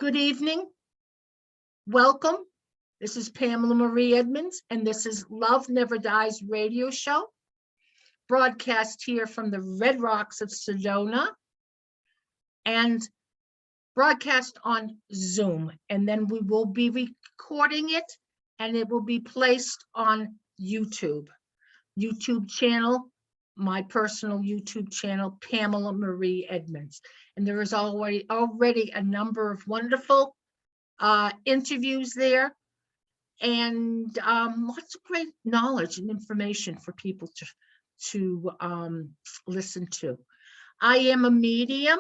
Good evening. Welcome. This is Pamela Marie Edmunds, and this is Love Never Dies radio show, broadcast here from the Red Rocks of Sedona, and broadcast on Zoom. And then we will be recording it, and it will be placed on YouTube channel, my personal YouTube channel, Pamela Marie Edmunds. And there is already a number of wonderful interviews there, and lots of great knowledge and information for people to listen to. I am a medium,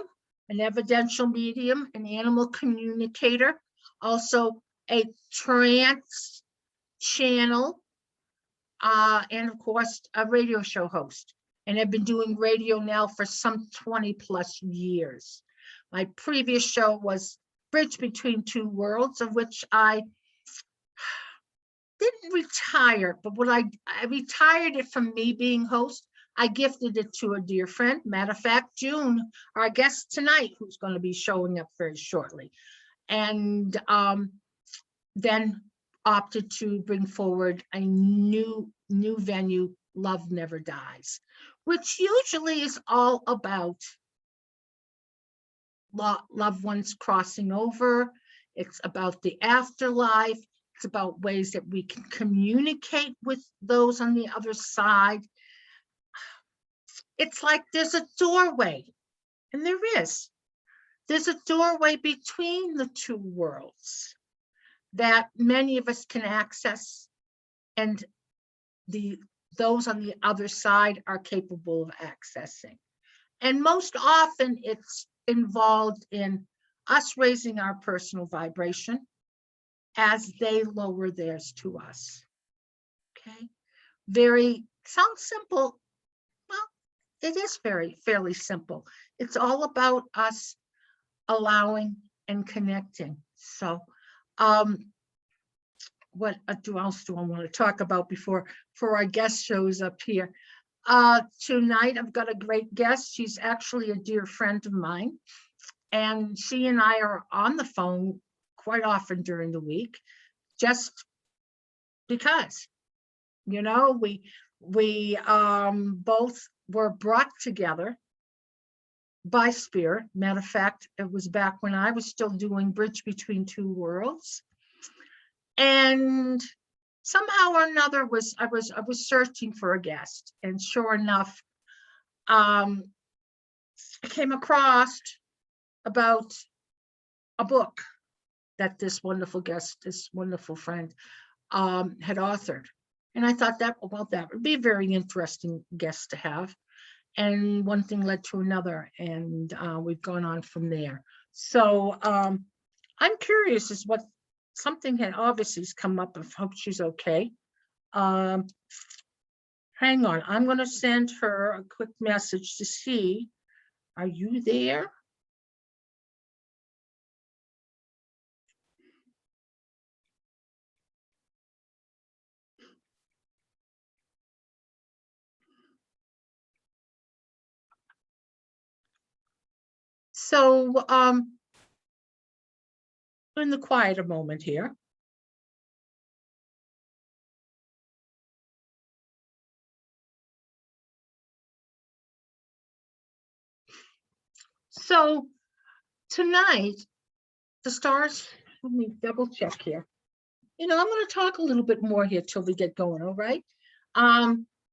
an evidential medium, an animal communicator, also a trance channel, and of course a radio show host. And I've been doing radio now for some 20 plus years. My previous show was Bridge Between Two Worlds, of which I didn't retire, but when I retired it from me being host, I gifted it to a dear friend. Matter of fact, June, our guest tonight, who's going to be showing up very shortly, and then opted to bring forward a new venue, Love Never Dies, which usually is all about loved ones crossing over. It's about the afterlife. It's about ways that we can communicate with those on the other side. It's like there's a doorway, and there's a doorway between the two worlds that many of us can access, and those on the other side are capable of accessing. And most often it's involved in us raising our personal vibration as they lower theirs to us. Okay, sounds simple. Well, it is fairly simple. It's all about us allowing and connecting. So what else do I want to talk about before our guest shows up here? Tonight I've got a great guest. She's actually a dear friend of mine, and she and I are on the phone quite often during the week, just because, you know, we both were brought together by spirit. Matter of fact, it was back when I was still doing Bridge Between Two Worlds, and somehow or another I was searching for a guest, and sure enough, I came across about a book that this wonderful guest, this wonderful friend, had authored. And I thought that would be a very interesting guest to have. And one thing led to another, and we've gone on from there. So I'm curious as what something had obviously come up. I hope she's okay. Hang on, I'm going to send her a quick message to see, are you there? So in the quieter moment here. So tonight, the stars, let me double check here. You know, I'm going to talk a little bit more here till we get going, all right?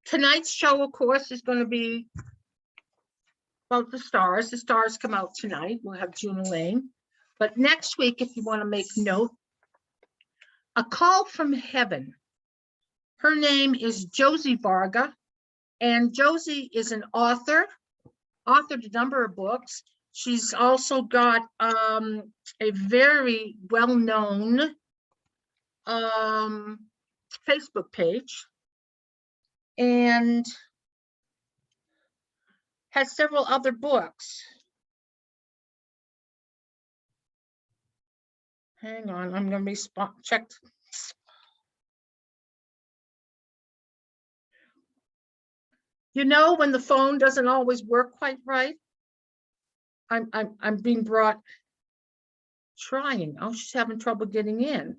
Tonight's show, of course, is going to be about the stars. The stars come out tonight. We'll have June Elaine. But next week, if you want to make note, A Call from Heaven. Her name is Josie Varga, and Josie is an author, authored a number of books. She's also got a very well-known Facebook page, and has several other books. Hang on, I'm going to check. You know, when the phone doesn't always work quite right, I'm being brought. Trying. Oh, she's having trouble getting in.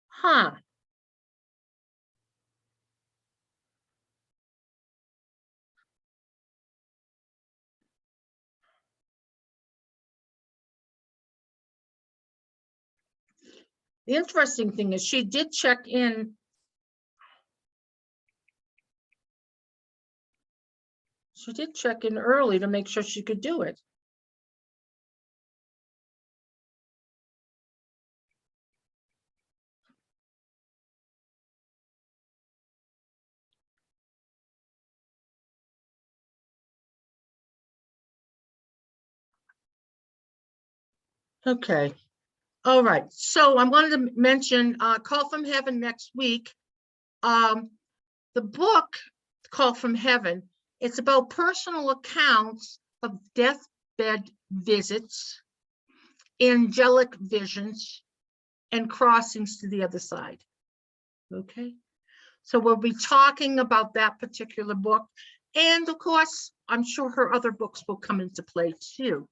Huh. The interesting thing is she did check in. She did check in early to make sure she could do it. Okay. All right. So I wanted to mention Call from Heaven next week. The book, Call from Heaven, it's about personal accounts of deathbed visits, angelic visions, and crossings to the other side. Okay. So we'll be talking about that particular book. And of course, I'm sure her other books will come into play too.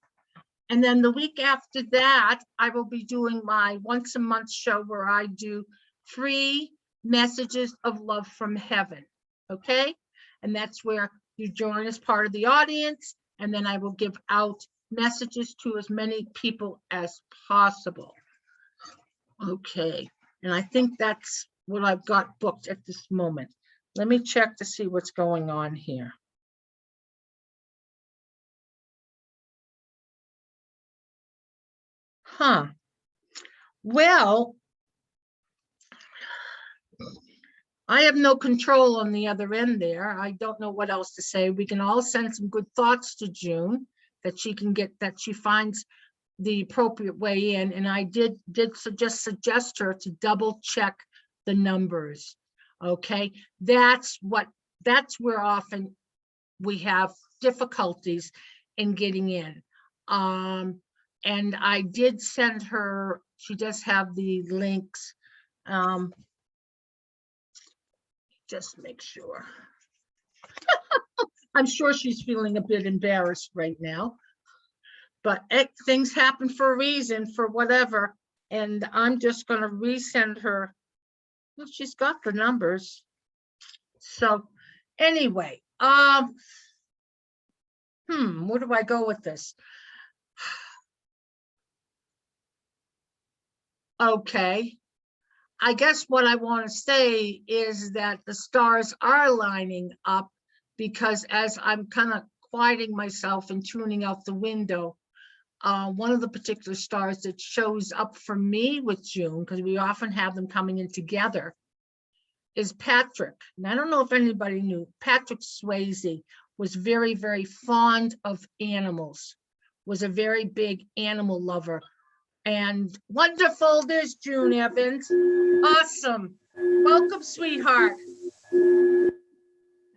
And then the week after that, I will be doing my once a month show where I do free messages of love from heaven. Okay. And that's where you join as part of the audience. And then I will give out messages to as many people as possible. Okay. And I think that's what I've got booked at this moment. Let me check to see what's going on here. Huh. Well, I have no control on the other end there. I don't know what else to say. We can all send some good thoughts to June that she can get, that she finds the appropriate way in. And I did suggest her to double check the numbers. Okay, that's where often we have difficulties in getting in. And I did send her, she does have the links. Just make sure. I'm sure she's feeling a bit embarrassed right now, but things happen for a reason, for whatever. And I'm just going to resend her. Well, she's got the numbers. So anyway, where do I go with this? Okay. I guess what I want to say is that the stars are lining up, because as I'm kind of quieting myself and tuning out the window, one of the particular stars that shows up for me with June, because we often have them coming in together, is Patrick. And I don't know if anybody knew, Patrick Swayze was very, very fond of animals, was a very big animal lover. And wonderful, there's June Evans. Awesome. Welcome, sweetheart.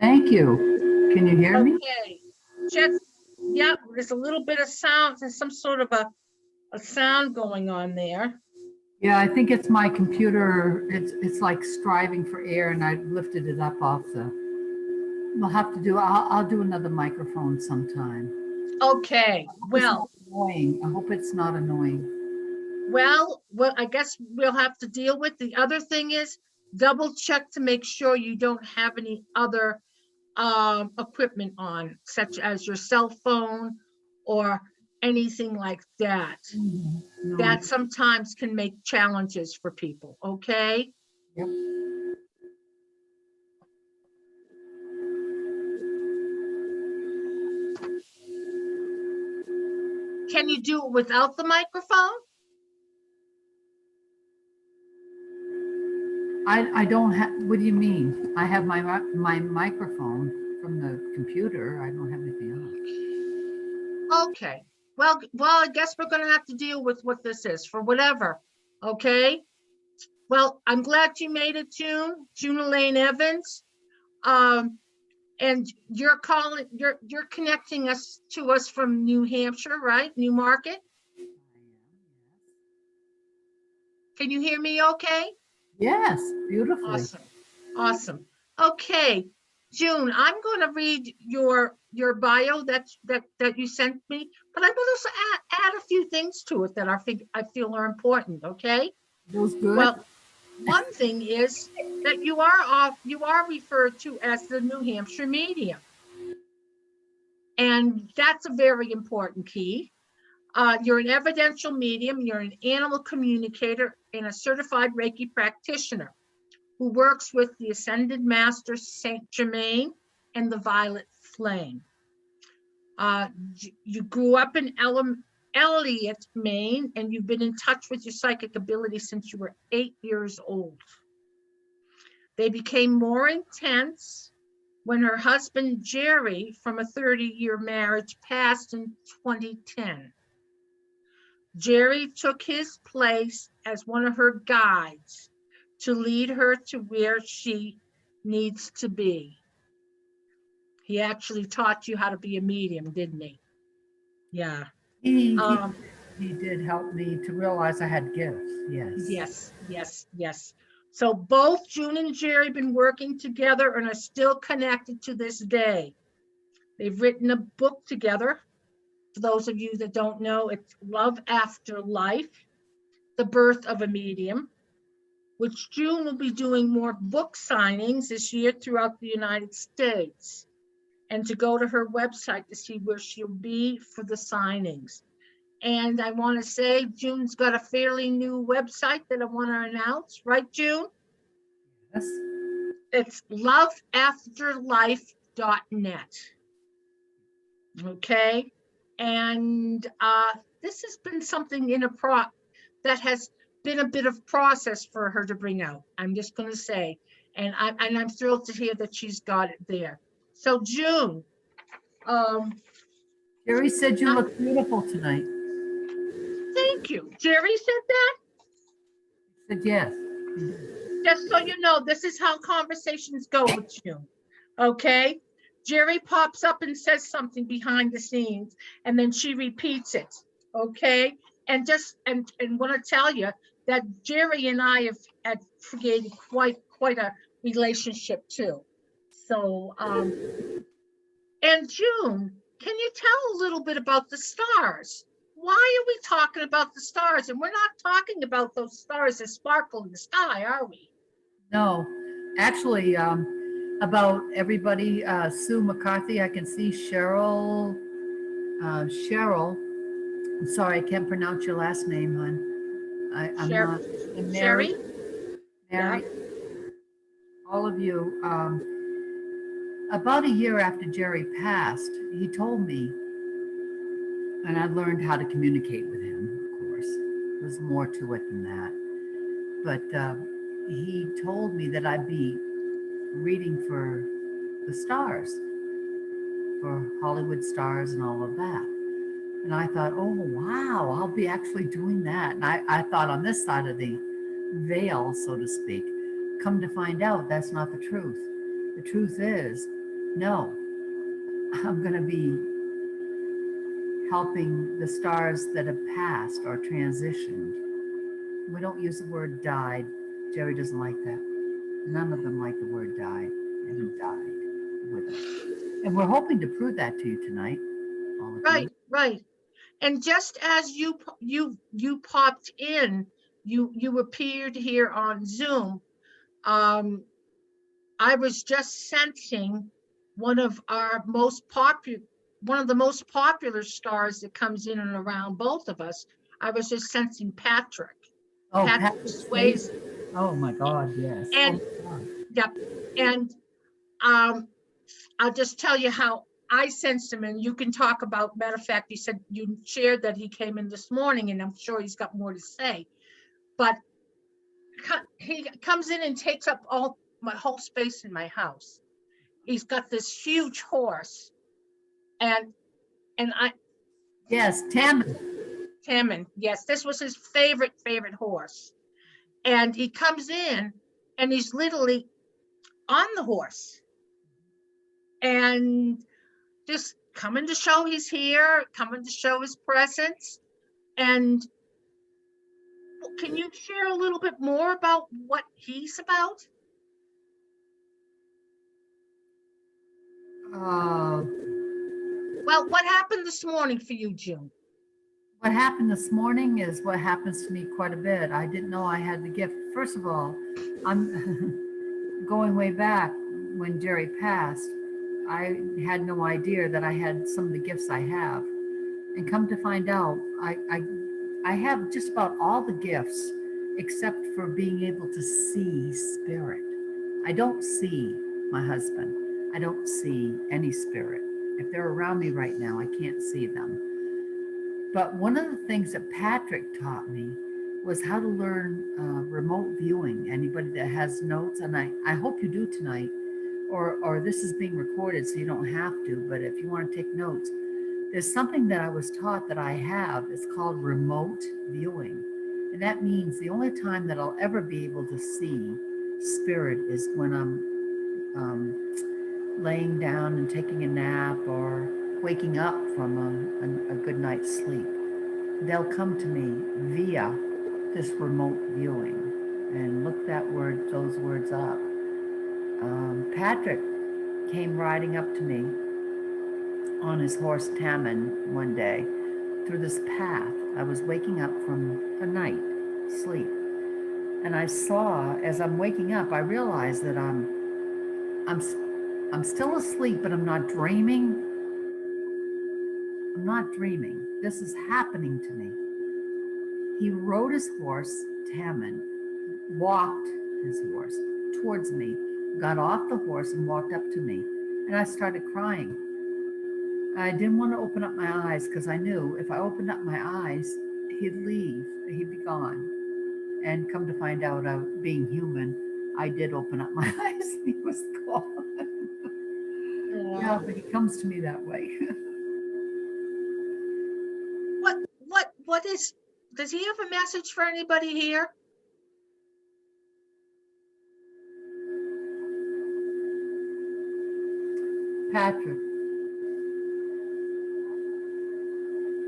Thank you. Can you hear me? Okay. Just, yeah, there's a little bit of sound. There's some sort of a sound going on there. Yeah, I think it's my computer. It's like striving for air, and I lifted it up off the. We'll have to do. I'll do another microphone sometime. Okay. Well, annoying. I hope it's not annoying. Well, I guess we'll have to deal with. The other thing is double check to make sure you don't have any other equipment on, such as your cell phone or anything like that. No. That sometimes can make challenges for people. Okay. Yep. Can you do it without the microphone? I don't have. What do you mean? I have my microphone from the computer. I don't have anything else. Okay. Well, I guess we're going to have to deal with what this is for whatever. Okay. Well, I'm glad you made it, June Elaine Evans. And you're calling, you're connecting us to us from New Hampshire, right? New Market. Can you hear me okay? Yes, beautifully. Awesome. Awesome. Okay. June, I'm going to read your bio that you sent me, but I'm going to also add a few things to it that I feel are important. Okay. Feels good. Well, one thing is that you are referred to as the New Hampshire medium, and that's a very important key. You're an evidential medium. You're an animal communicator and a certified Reiki practitioner who works with the Ascended Master Saint Germain and the Violet Flame. You grew up in Elliott, Maine, and you've been in touch with your psychic ability since you were 8 years old. They became more intense when her husband, Jerry, from a 30-year marriage, passed in 2010. Jerry took his place as one of her guides to lead her to where she needs to be. He actually taught you how to be a medium, didn't he? Yeah. He did help me to realize I had gifts. Yes. So both June and Jerry have been working together and are still connected to this day. They've written a book together. For those of you that don't know, it's Love After Life, The Birth of a Medium, which June will be doing more book signings this year throughout the United States, and to go to her website to see where she'll be for the signings. And I want to say June's got a fairly new website that I want to announce, right, June? Yes. It's loveafterlife.net. Okay. And this has been something that has been a bit of process for her to bring out. I'm just going to say, and I'm thrilled to hear that she's got it there. So June, Jerry said you look beautiful tonight. thank you. Jerry said that? He said yes. Just so you know, this is how conversations go with June. Okay? Jerry pops up and says something behind the scenes, and then she repeats it. Okay? And want to tell you that Jerry and I have created quite a relationship too. So, and June, can you tell a little bit about the stars? Why are we talking about the stars? And we're not talking about those stars that sparkle in the sky, are we? No, actually, about everybody, Sue McCarthy, I can see Cheryl. Cheryl, I'm sorry, I can't pronounce your last name, hon. I'm not. And Mary. Yeah. All of you. About a year after Jerry passed, he told me, and I learned how to communicate with him, of course. There's more to it than that. But he told me that I'd be reading for the stars, for Hollywood stars and all of that. And I thought, oh, wow, I'll be actually doing that. And I thought on this side of the veil, so to speak, come to find out that's not the truth. The truth is, no, I'm going to be helping the stars that have passed or transitioned. We don't use the word died. Jerry doesn't like that. None of them like the word died, and he died with us. And we're hoping to prove that to you tonight. All of you. Right. And just as you popped in, you appeared here on Zoom. I was just sensing one of the most popular stars that comes in and around both of us. I was just sensing Patrick. Oh, Patrick Swayze. Oh my God, yes. And yep. And I'll just tell you how I sensed him, and you can talk about. Matter of fact, you shared that he came in this morning, and I'm sure he's got more to say. But he comes in and takes up all my whole space in my house. He's got this huge horse, and I. Yes, Tammin. Yes, this was his favorite horse, and he comes in, and he's literally on the horse, and just coming to show he's here, coming to show his presence. And can you share a little bit more about what he's about? Uh, Well, what happened this morning for you, June? what happened this morning is what happens to me quite a bit. I didn't know I had the gift. First of all, I'm going way back when Jerry passed. I had no idea that I had some of the gifts I have. And come to find out, I have just about all the gifts except for being able to see spirit. I don't see my husband. I don't see any spirit. If they're around me right now, I can't see them. But one of the things that Patrick taught me was how to learn remote viewing. Anybody that has notes, and I hope you do tonight, or this is being recorded so you don't have to, but if you want to take notes, there's something that I was taught that I have. It's called remote viewing. And that means the only time that I'll ever be able to see spirit is when I'm laying down and taking a nap or waking up from a good night's sleep. They'll come to me via this remote viewing. And look those words up. Patrick came riding up to me on his horse Tammin one day through this path. I was waking up from a night sleep, and I saw, as I'm waking up, I realized that I'm still asleep, but I'm not dreaming. I'm not dreaming. This is happening to me. He rode his horse, Tammin, walked his horse towards me, got off the horse and walked up to me, and I started crying. I didn't want to open up my eyes because I knew if I opened up my eyes, he'd leave, he'd be gone. And come to find out, being human, I did open up my eyes and he was gone. Yeah, but he comes to me that way. What is, does he have a message for anybody here? Patrick.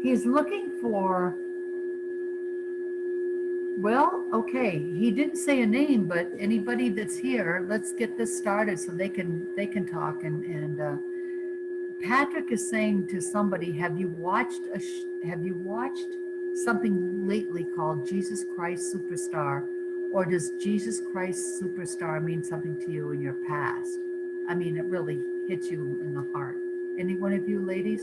He's looking for, well, okay, he didn't say a name, but anybody that's here, let's get this started so they can talk. And Patrick is saying to somebody, have you watched something lately called Jesus Christ Superstar? Or does Jesus Christ Superstar mean something to you in your past? I mean, it really hits you in the heart. Any one of you ladies?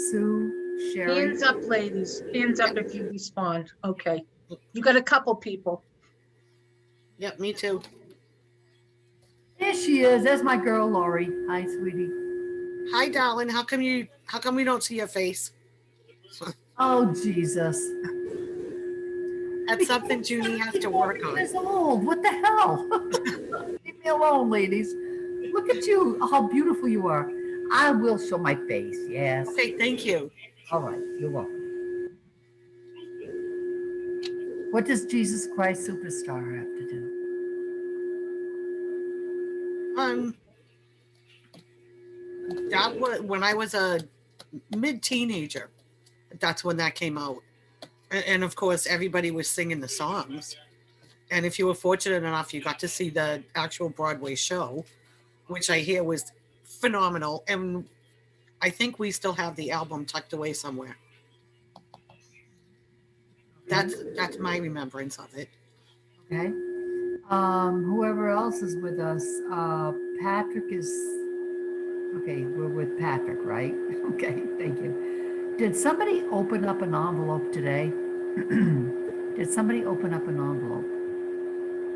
Sue, Sherry? Hands up, ladies. Hands up if you respond. Okay. You got a couple people. Yep, me too. There she is. There's my girl, Lori. Hi, sweetie. Hi, darling. How come we don't see your face? Oh, Jesus. That's something Junie has to work on. Years old. What the hell? Leave me alone, ladies. Look at you. How beautiful you are. I will show my face. Yes. Okay, thank you. All right. You're welcome. What does Jesus Christ Superstar have to do? That was when I was a mid-teenager. That's when that came out. And of course, everybody was singing the songs. And if you were fortunate enough, you got to see the actual Broadway show, which I hear was phenomenal. And I think we still have the album tucked away somewhere. That's my remembrance of it. Okay. Whoever else is with us, Patrick is, okay, we're with Patrick, right? Okay, thank you. Did somebody open up an envelope today? Did somebody open up an envelope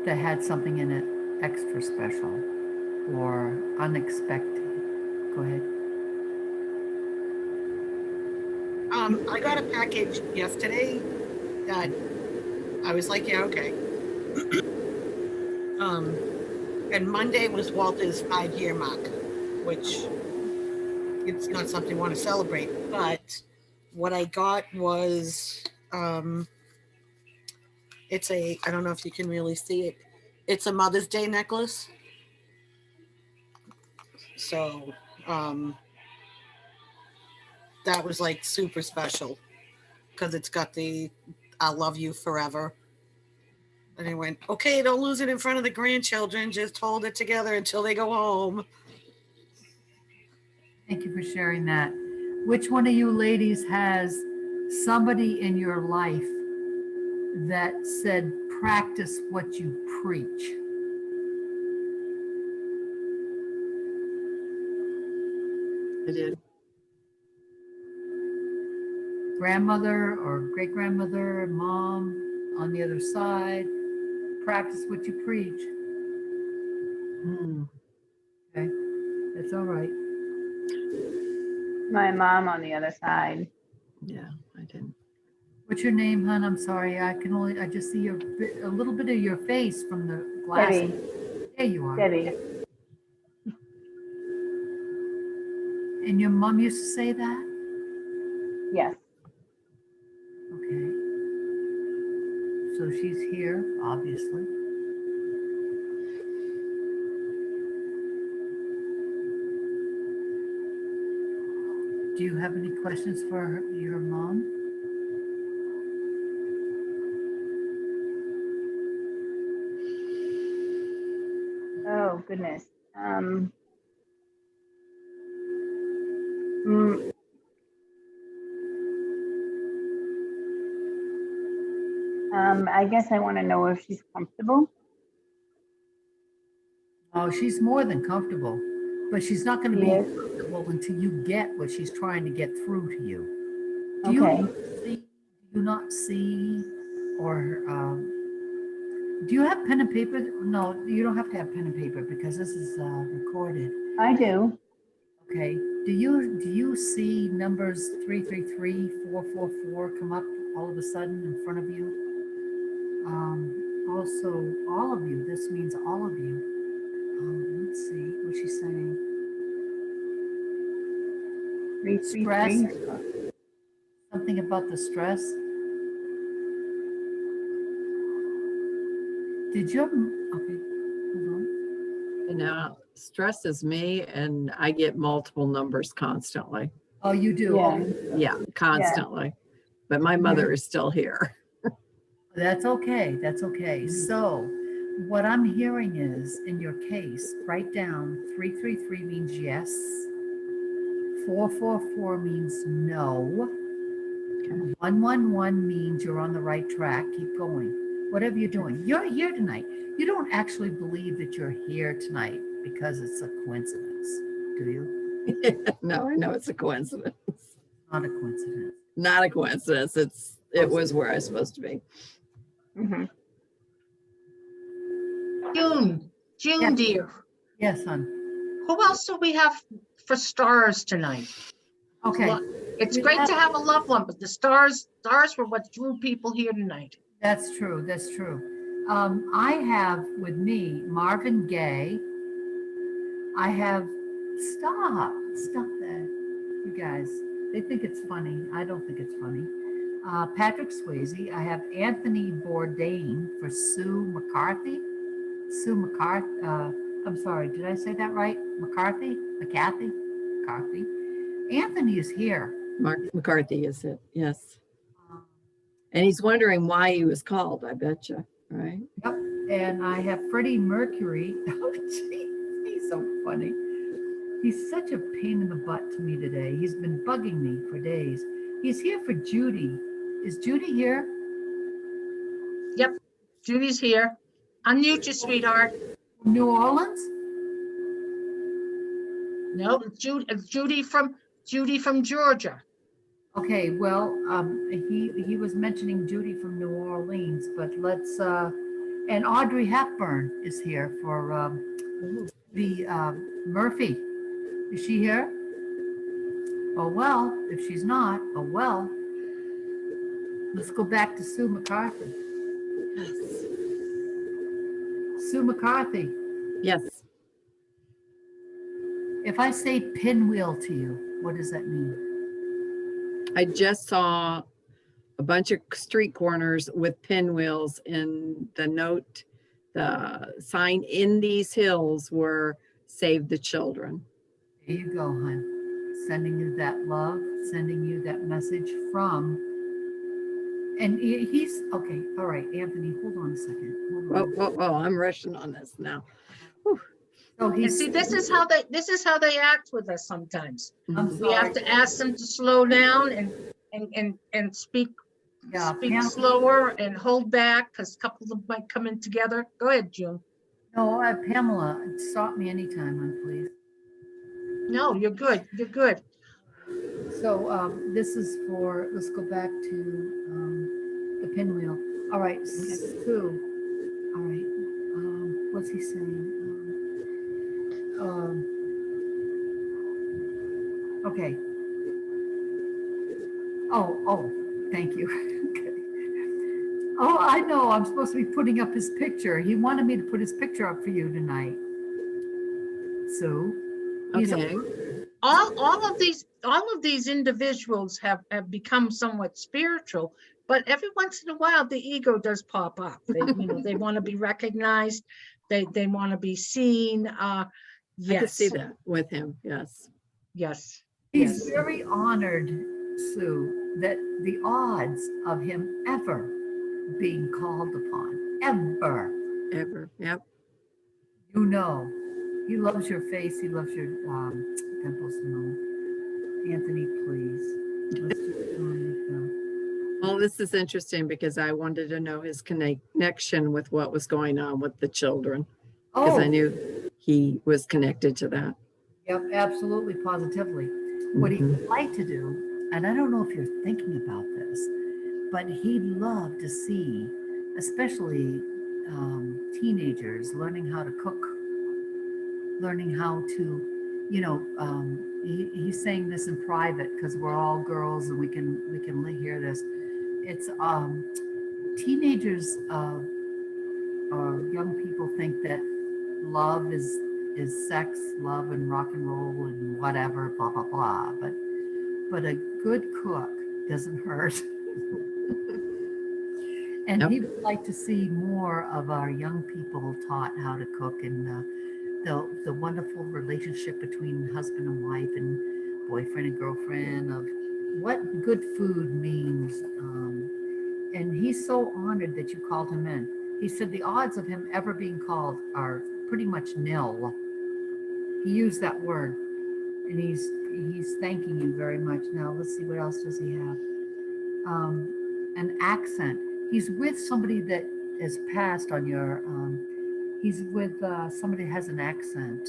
that had something in it extra special or unexpected? Go ahead. I got a package yesterday that I was like, yeah, okay. And Monday was Walter's 5-year mark, which it's not something I want to celebrate. But what I got was, it's I don't know if you can really see it. It's a Mother's Day necklace. So that was like super special because it's got the "I love you forever." And I went, okay, don't lose it in front of the grandchildren. Just hold it together until they go home. Thank you for sharing that. Which one of you ladies has somebody in your life that said, practice what you preach? I did. Grandmother or great grandmother, mom on the other side, practice what you preach. Okay, that's all right. My mom on the other side. Yeah, I didn't. What's your name, hon? I'm sorry, I just see a little bit of your face from the glasses. Debbie. There you are. Debbie. And your mom used to say that? Yes. Okay. So she's here, obviously. Do you have any questions for your mom? Oh goodness. Mm, I guess I want to know if she's comfortable. Oh, she's more than comfortable, but she's not going to be Yes. comfortable until you get what she's trying to get through to you. Do Okay. you not see, or do you have pen and paper? No, you don't have to have pen and paper because this is recorded. I do. Okay. Do you see numbers 333, 444 come up all of a sudden in front of you? Also, all of you. This means all of you. Let's see what she's saying. 333. Something about the stress. Did you? Okay, hold on. And stresses me, and I get multiple numbers constantly. Oh, you do. Yeah. Okay. Yeah, constantly. But my mother is still here. That's okay. That's okay. So, what I'm hearing is, in your case, write down 333 means yes. 444 means no. 111 means you're on the right track. Keep going. Whatever you're doing, you're here tonight. You don't actually believe that you're here tonight because it's a coincidence, do you? No, I know it's a coincidence. Not a coincidence. Not a coincidence. It was where I was supposed to be. Mm-hmm. June, Yeah. dear, Yes, hon. who else do we have for stars tonight? Okay. It's We great have- to have a loved one, but the stars were what drew people here tonight. That's true. That's true. I have with me Marvin Gaye. I have stop that, you guys. They think it's funny. I don't think it's funny. Patrick Swayze. I have Anthony Bourdain for Sue McCarthy. Sue McCarthy. I'm sorry. Did I say that right? McCarthy. McCarthy. Anthony is here. Mark McCarthy is it? Yes. Um, And he's wondering why he was called, I bet you, right? Yep, and I have Freddie Mercury. Oh, geez, he's so funny. He's such a pain in the butt to me today. He's been bugging me for days. He's here for Judy. Is Judy here? Judy's here. Unmute you, sweetheart. New Orleans? No, it's Judy from Georgia. Okay, well, he was mentioning Judy from New Orleans, but let's and Audrey Hepburn is here for the Murphy. Is she here? Oh well, if she's not, oh well. Let's go back to Sue McCarthy. Yes. Sue McCarthy, Yes. if I say pinwheel to you, what does that mean? I just saw a bunch of street corners with pinwheels, and the note, the sign in these hills were save the children. There you go, hon. Sending you that love, sending you that message from, and he's, okay, all right, Anthony, hold on a second. Hold Whoa, on. whoa, whoa, I'm rushing on this now. Whew. So And he's, see, this is how they act with us sometimes. I'm We have sorry. to ask them to slow down and speak Yeah, speak slower and hold back, because a couple of them might come in together. Go ahead, June. No, Pamela, stop me anytime, hon, please. No, you're good. You're good. So this is for, let's go back to the pinwheel. All right, Sue. All right, what's he saying? Okay. Oh, thank you. Okay. Oh, I know, I'm supposed to be putting up his picture. He wanted me to put his picture up for you tonight. Sue. He's Okay. All of these individuals have become somewhat spiritual, but every once in a while the ego does pop up. They, they want to be recognized. They want to be seen. I Yes. could see that with him. Yes. Yes. He's Yes. very honored, Sue, that the odds of him ever being called upon, ever, Ever. Yep. he loves your face, he loves your dimples. No, Anthony, please. Let's just go with Well, this is interesting because I wanted to know his connection with what was going on with the children, because I knew he was connected to that. Yep, absolutely, positively. What he'd Mhm. like to do, and I don't know if you're thinking about this, but he'd love to see, especially teenagers, learning how to cook, learning how to, he's saying this in private because we're all girls and we can hear this. It's teenagers or young people think that love is sex, love and rock and roll and whatever, blah blah blah. But a good cook doesn't hurt. And Yep. he would like to see more of our young people taught how to cook, and the wonderful relationship between husband and wife and boyfriend and girlfriend, of what good food means. And he's so honored that you called him in. He said the odds of him ever being called are pretty much nil. He used that word, and he's thanking you very much. Now let's see, what else does he have? An accent. He's with somebody that is passed on your. He's with somebody that has an accent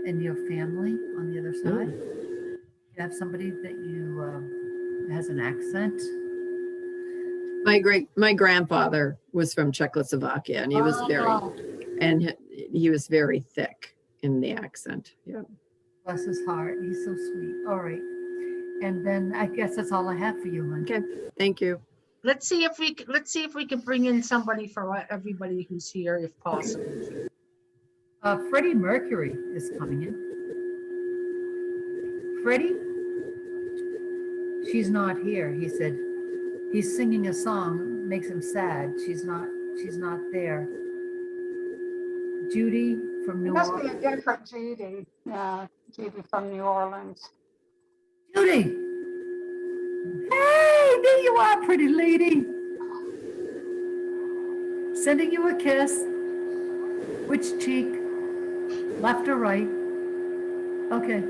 in your family on the other side. You have somebody that you has an accent. My grandfather was from Czechoslovakia, and he was he was very thick in the accent. Yeah. Bless his heart. He's so sweet. All right. And then I guess that's all I have for you, hon. Okay. Thank you. Let's see if we can bring in somebody for everybody who's here, if possible. Freddie Mercury is coming in. Freddie? She's not here. He said he's singing a song, makes him sad. She's not there. Judy from New Must be Orleans. a different Judy. Judy from New Orleans. Judy! Hey, there you are, pretty lady. Sending you a kiss. Which cheek? Left or right? Okay.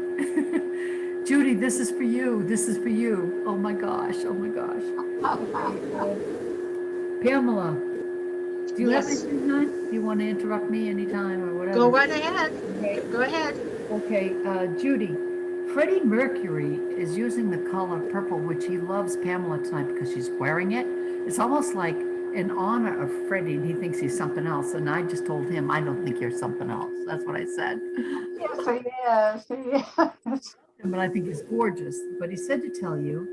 Judy, this is for you. This is for you. Oh my gosh. Oh my gosh. Pamela, do you have Yes. anything, hon? Do you want to interrupt me anytime or whatever? Go right ahead. Okay. Go ahead. Okay, Judy, Freddie Mercury is using the color purple, which he loves Pamela tonight because she's wearing it. It's almost like in honor of Freddie, and he thinks he's something else. And I just told him, I don't think you're something else. That's what I said. Yes, he is. He is. But I think he's gorgeous. But he said to tell you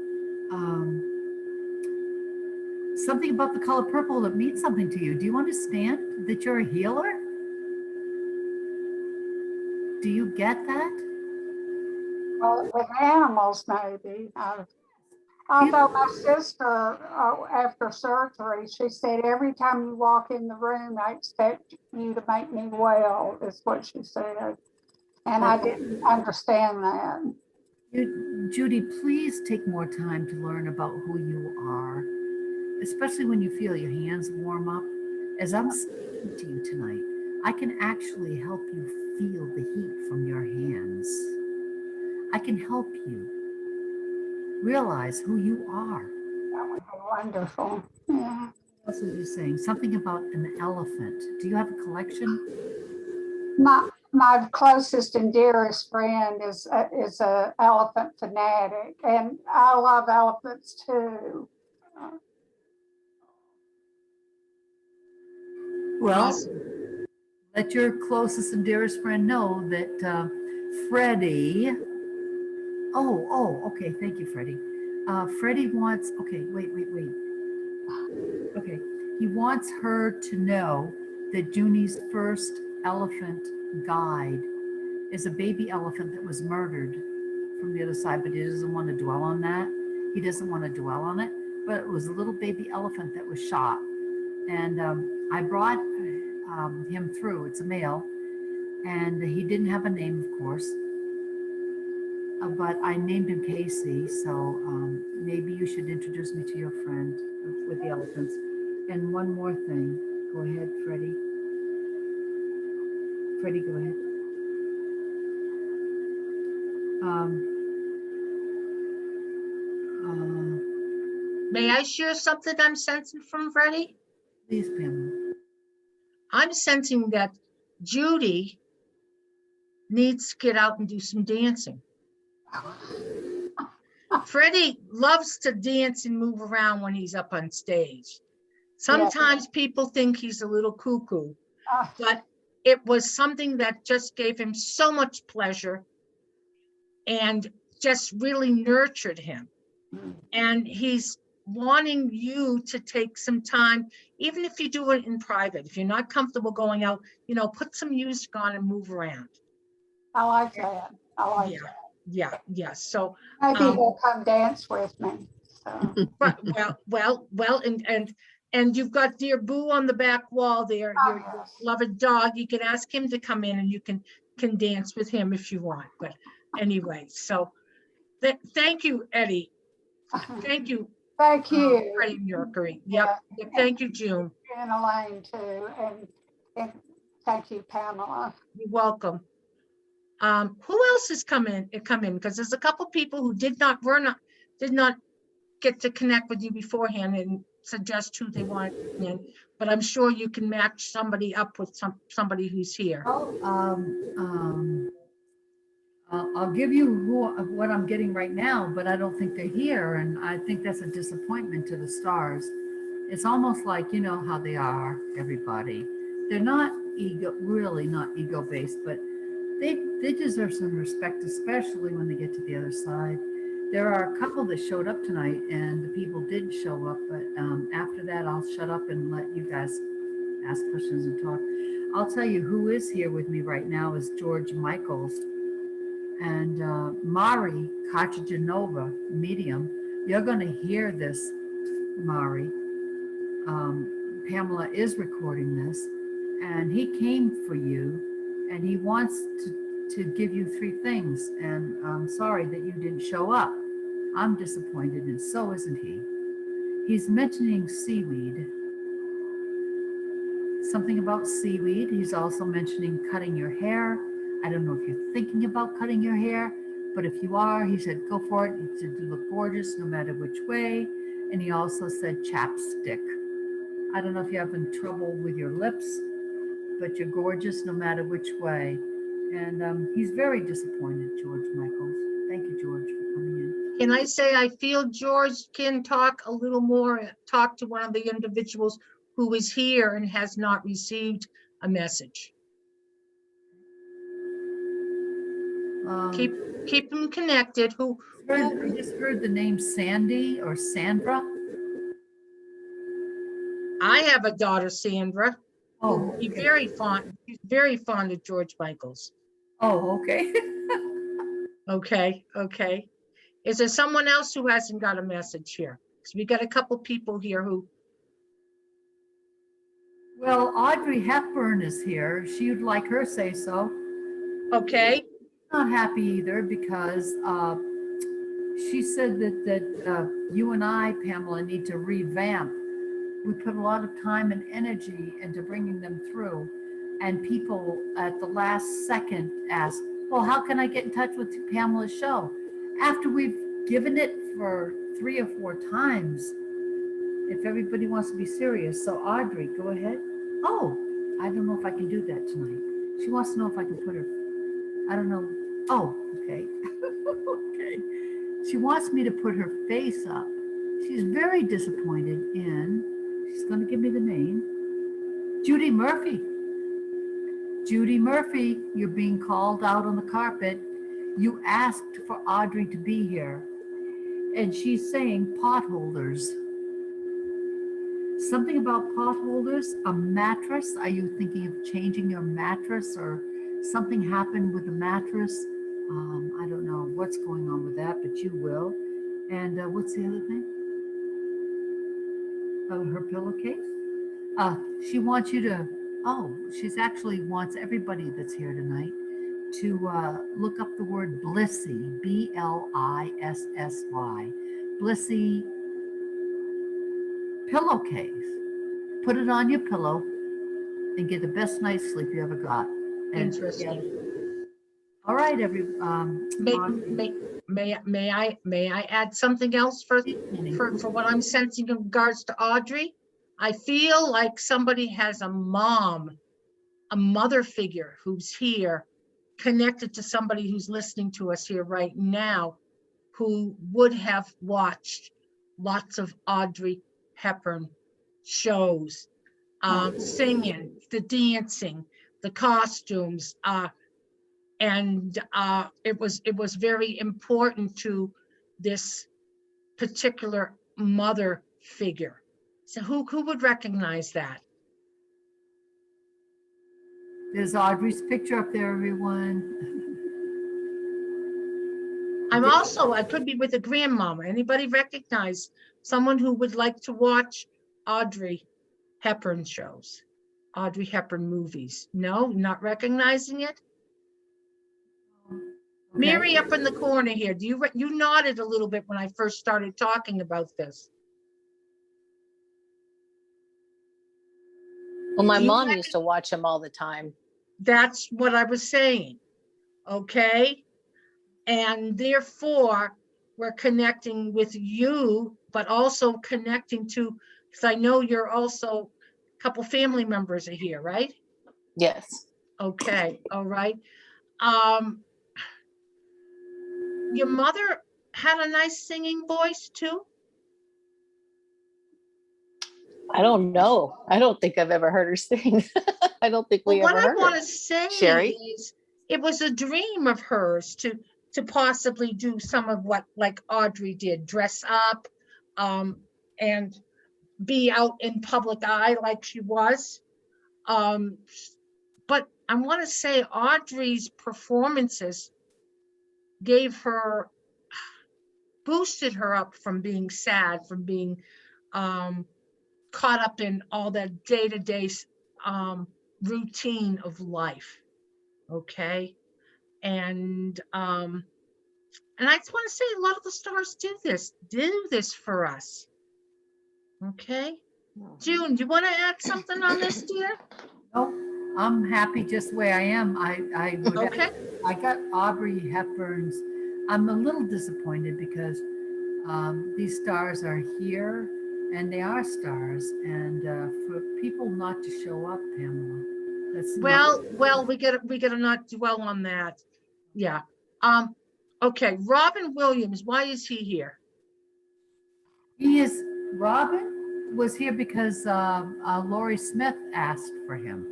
something about the color purple that means something to you. Do you understand that you're a healer? Do you get that? Well, with animals, maybe. Although my sister, after surgery, she said, every time you walk in the room, I expect you to make me well, is what she said. And I didn't understand that. Judy, please take more time to learn about who you are, especially when you feel your hands warm up. As I'm speaking to you tonight, I can actually help you feel the heat from your hands. I can help you realize who you are. That would be wonderful. Yeah. What else was you saying? Something about an elephant. Do you have a collection? My closest and dearest friend is a elephant fanatic, and I love elephants too. Well, Awesome. let your closest and dearest friend know that Freddie. Okay. Thank you, Freddie. Freddie wants. Okay, wait. Okay, he wants her to know that Junie's first elephant guide is a baby elephant that was murdered from the other side, but he doesn't want to dwell on that. He doesn't want to dwell on it, but it was a little baby elephant that was shot. And I brought him through. It's a male, and he didn't have a name, of course, but I named him Casey. So maybe you should introduce me to your friend with the elephants. And one more thing. Go ahead, Freddie. Freddie, go ahead. May I share something I'm sensing from Freddie? Please, Pamela. I'm sensing that Judy needs to get out and do some dancing. Freddie loves to dance and move around when he's up on stage. Sometimes people think he's a little cuckoo, but it was something that just gave him so much pleasure and just really nurtured him. And he's wanting you to take some time, even if you do it in private, if you're not comfortable going out, put some music on and move around. I like that. I like that. Yeah. So Maybe he'll come dance with me. So. well, and you've got dear Boo on the back wall there, your beloved dog. You can ask him to come in and you can dance with him if you want. But anyway, so thank you, Eddie. Thank you. Thank you. Freddie Mercury. Yep. Thank you, June. June Elaine too, and thank you, Pamela. You're welcome. Who else has come in? Because there's a couple people who did not get to connect with you beforehand and suggest who they want in, but I'm sure you can match somebody up with somebody who's here. I'll give you what I'm getting right now, but I don't think they're here, and I think that's a disappointment to the stars. It's almost like, you know how they are, everybody. They're not really not ego-based, but they deserve some respect, especially when they get to the other side. There are a couple that showed up tonight, and the people did show up, but after that, I'll shut up and let you guys ask questions and talk. I'll tell you who is here with me right now is George Michaels and Mari Kachajanova, medium. You're going to hear this, Mari. Pamela is recording this, and he came for you, and he wants to give you 3 things, and I'm sorry that you didn't show up. I'm disappointed, and so isn't he. He's mentioning seaweed, something about seaweed. He's also mentioning cutting your hair. I don't know if you're thinking about cutting your hair, but if you are, he said, go for it. He said, you look gorgeous no matter which way. And he also said chapstick. I don't know if you're having trouble with your lips, but you're gorgeous no matter which way. And he's very disappointed, George Michaels. Thank you, George, for coming in. Can I say I feel George can talk a little more, talk to one of the individuals who is here and has not received a message. Keep them connected. I just heard the name Sandy or Sandra. I have a daughter, Sandra. Oh, okay. She's very fond of George Michaels. Oh, okay. Okay. Is there someone else who hasn't got a message here? Because we got a couple people here who. Well, Audrey Hepburn is here. She'd like her say so. Okay. Not happy either because she said that you and I, Pamela, need to revamp. We put a lot of time and energy into bringing them through, And people at the last second ask, well, how can I get in touch with Pamela's show? After we've given it for 3 or 4 times, if everybody wants to be serious. So Audrey, go ahead. Oh, I don't know if I can do that tonight. She wants to know if I can put her, I don't know. Oh, okay. Okay. She wants me to put her face up. She's very disappointed in, she's going to give me the name, Judy Murphy. Judy Murphy, you're being called out on the carpet. You asked for Audrey to be here, and she's saying potholders. Something about potholders, a mattress. Are you thinking of changing your mattress, or something happened with the mattress? I don't know what's going on with that, but you will. And what's the other thing? Her pillowcase? She wants you to, she's actually wants everybody that's here tonight to look up the word Blissy, Blissy, Blissy pillowcase. Put it on your pillow and get the best night's sleep you ever got. And, Interesting. yeah. All right, May I add something else for what I'm sensing in regards to Audrey? I feel like somebody has a mother figure who's here, connected to somebody who's listening to us here right now, who would have watched lots of Audrey Hepburn shows, singing, the dancing, the costumes, and it was very important to this particular mother figure. So who would recognize that? There's Audrey's picture up there, everyone. I could be with a grandmama. Anybody recognize someone who would like to watch Audrey Hepburn shows, Audrey Hepburn movies? No, not recognizing it? Okay. Mary up in the corner here, you nodded a little bit when I first started talking about this. Well, my Do you mom used to watch them all the time. That's what I was saying, okay? And therefore, we're connecting with you, but also connecting to, because I know you're also, a couple family members are here, right? Yes. Okay, all right. Your mother had a nice singing voice too? I don't know. I don't think I've ever heard her sing. I don't think we Well, ever what I heard want her. to say Sherry? is, it was a dream of hers to possibly do some of what like Audrey did, dress up, and be out in public eye like she was. But I want to say Audrey's performances boosted her up from being sad, from being caught up in all that day-to-day routine of life. Okay. And I just want to say a lot of the stars do this for us. Okay. June, do you want to add something on this, dear? No, I'm happy just the way I am. I would Okay. I got Audrey Hepburn's. I'm a little disappointed because these stars are here and they are stars, and for people not to show up, Pamela, that's Well, we gotta not dwell on that. Yeah. Okay, Robin Williams, why is he here? Robin was here because Laurie Smith asked for him.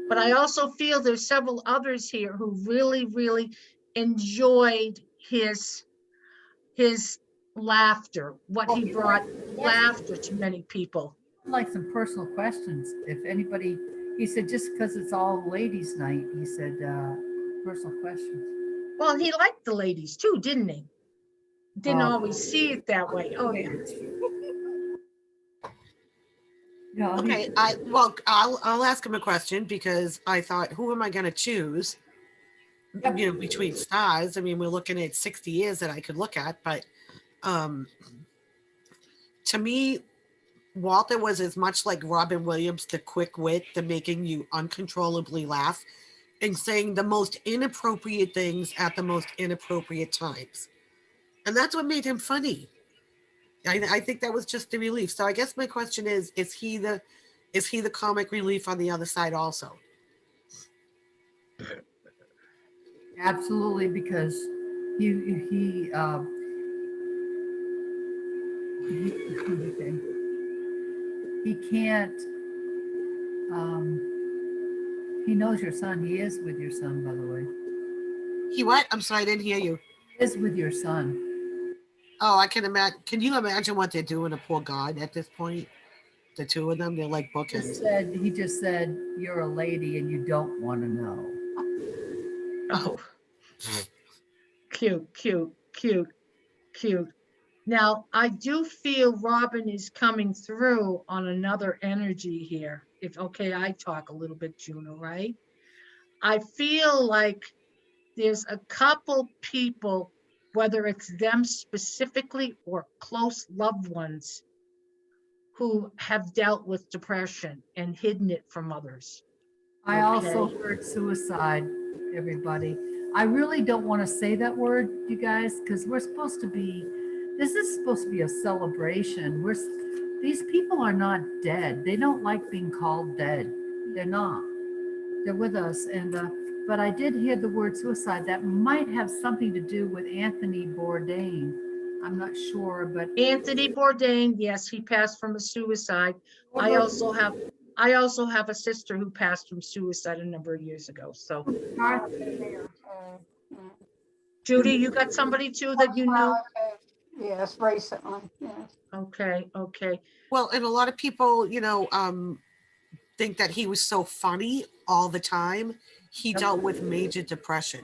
But I also feel there's several others here who really, really enjoyed his laughter, what he brought laughter to many people. Like some personal questions. If anybody, he said, just because it's all ladies' night, he said, personal questions. Well, he liked the ladies too, didn't he? Didn't always see it that way. Oh, yeah. Yeah. Okay, I'll ask him a question, because I thought, who am I going to choose? Yep. You know, between stars. I mean, we're looking at 60 years that I could look at, but to me, Walter was as much like Robin Williams, the quick wit, the making you uncontrollably laugh, and saying the most inappropriate things at the most inappropriate times. And that's what made him funny. I think that was just the relief. So I guess my question is he the comic relief on the other side also? Absolutely, because he okay. He can't, he knows your son. He is with your son, by the way. He what? I'm sorry, I didn't hear you. He is with your son. Oh, I can imagine. Can you imagine what they're doing to poor God at this point? The two of them, they're like bookends. He just said, you're a lady and you don't want to know. Oh, cute, cute, cute, cute. Now, I do feel Robin is coming through on another energy here. If, okay, I talk a little bit, Juno, right? I feel like there's a couple people, whether it's them specifically or close loved ones, who have dealt with depression and hidden it from others. I also Okay. heard suicide, everybody. I really don't want to say that word, you guys, because we're supposed to be, this is supposed to be a celebration. These people are not dead. They don't like being called dead. They're not. They're with us. But I did hear the word suicide. That might have something to do with Anthony Bourdain. I'm not sure, but Anthony Bourdain, yes, he passed from a suicide. I also have a sister who passed from suicide a number of years ago. So, Martha here, yeah. Judy, you got somebody too that you know? Yes, recently, yes. Okay, okay. Well, and a lot of people, think that he was so funny all the time. He dealt with major depression.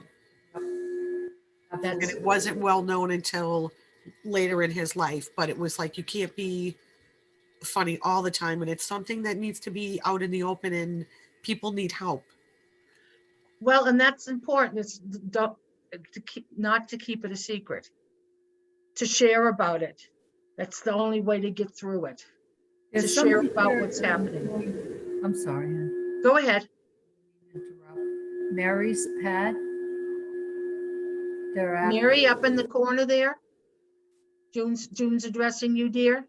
And it wasn't well known until later in his life, but it was like, you can't be funny all the time. And it's something that needs to be out in the open, and people need help. Well, and that's important. It's not to keep it a secret, to share about it. That's the only way to get through it. To share about what's happening. I'm sorry. Go ahead. Interrupt. Mary's pad. They're Mary, up in the corner there. June's addressing you, dear.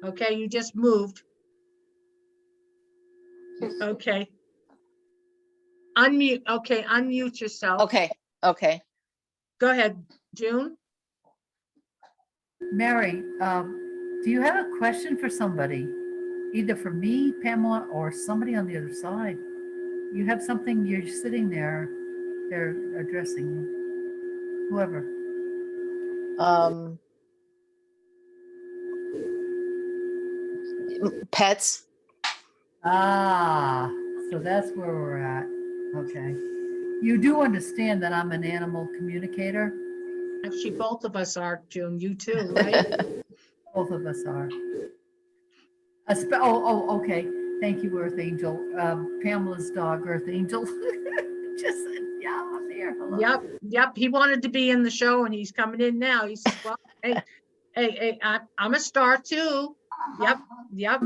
Okay, you just moved. Okay. Unmute. Okay, unmute yourself. Okay, okay. Go ahead, June. Mary, do you have a question for somebody? Either for me, Pamela, or somebody on the other side? You have something, you're sitting there, they're addressing you. Whoever. Pets. Ah, so that's where we're at. Okay. You do understand that I'm an animal communicator? Actually, both of us are, June. You too, right? Both of us are. Okay. Thank you, Earth Angel. Pamela's dog, Earth Angel, just said, yeah, I'm here. Hello. Yep. He wanted to be in the show and he's coming in now. He says, well, hey, I'm a star too. Yep.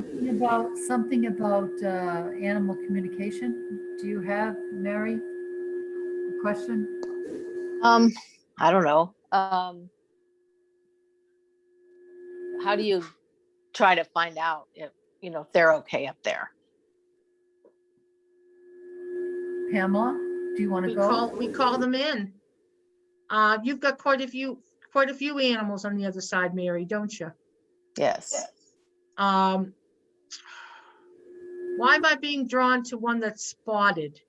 Something about animal communication. Do you have, Mary, a question? I don't know. How do you try to find out if they're okay up there? Pamela, do you want to go? We call them in. You've got quite a few animals on the other side, Mary, don't you? Yes. Why am I being drawn to one that's spotted?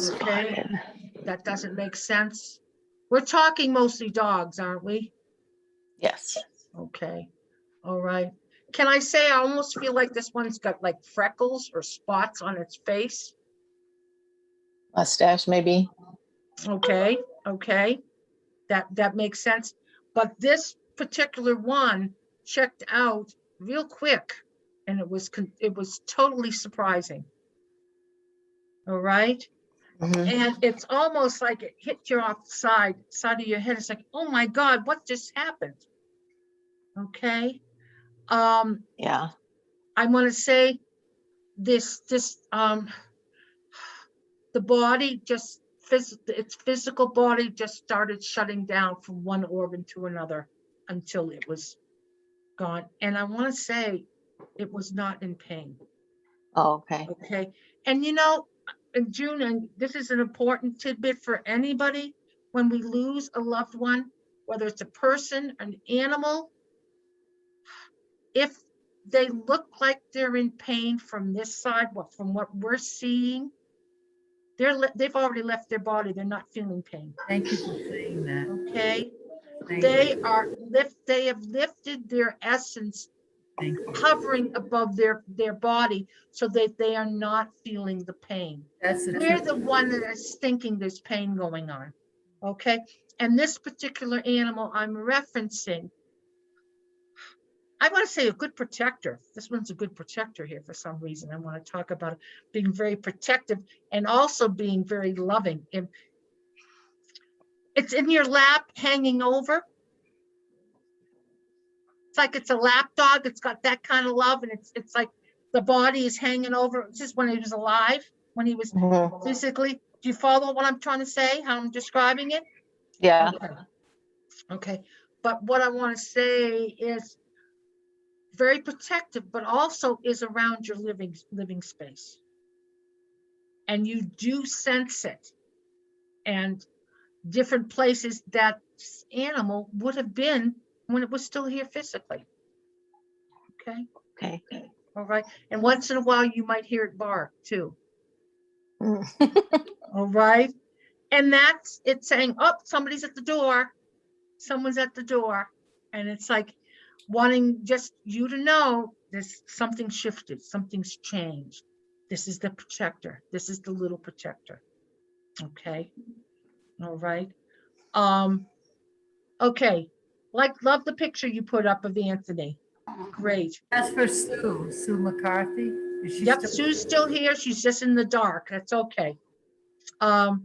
Okay, that doesn't make sense. We're talking mostly dogs, aren't we? Yes. Okay, all right. Can I say I almost feel like this one's got like freckles or spots on its face? Mustache, maybe. Okay, that makes sense. But this particular one checked out real quick, and it was totally surprising. All right. Mhm. And it's almost like it hit you off the side of your head. It's like, oh my God, what just happened? Okay. Yeah. I want to say this, the body just, its physical body just started shutting down from one organ to another until it was gone. And I want to say it was not in pain. Oh, okay. Okay. And you know, in June, and this is an important tidbit for anybody, when we lose a loved one, whether it's a person, an animal, if they look like they're in pain from this side, from what we're seeing, they've already left their body. They're not feeling pain. Thank you for saying that. Okay. Thank They you. they have lifted their essence, Thank you. hovering above their body, so that they are not feeling the pain. That's the We're truth. the one that is thinking there's pain going on. Okay. And this particular animal I'm referencing, I want to say a good protector. This one's a good protector here for some reason. I want to talk about being very protective and also being very loving. It's in your lap, hanging over. It's like it's a lap dog. It's got that kind of love, and it's like the body is hanging over. It's just when he was alive, when he was Mhm. physically. Do you follow what I'm trying to say? How I'm describing it? Yeah. Okay. Okay. But what I want to say is very protective, but also is around your living space. And you do sense it. And different places that animal would have been when it was still here physically. Okay. Okay. All right. And once in a while you might hear it bark too. All right. And that's it saying, oh, somebody's at the door. Someone's at the door. And it's like wanting just you to know this, something shifted, something's changed. This is the protector. This is the little protector. Okay. All right. Okay. Love the picture you put up of Anthony. Great. As for Sue McCarthy, is she Yep, still? Sue's still here. She's just in the dark. That's okay. All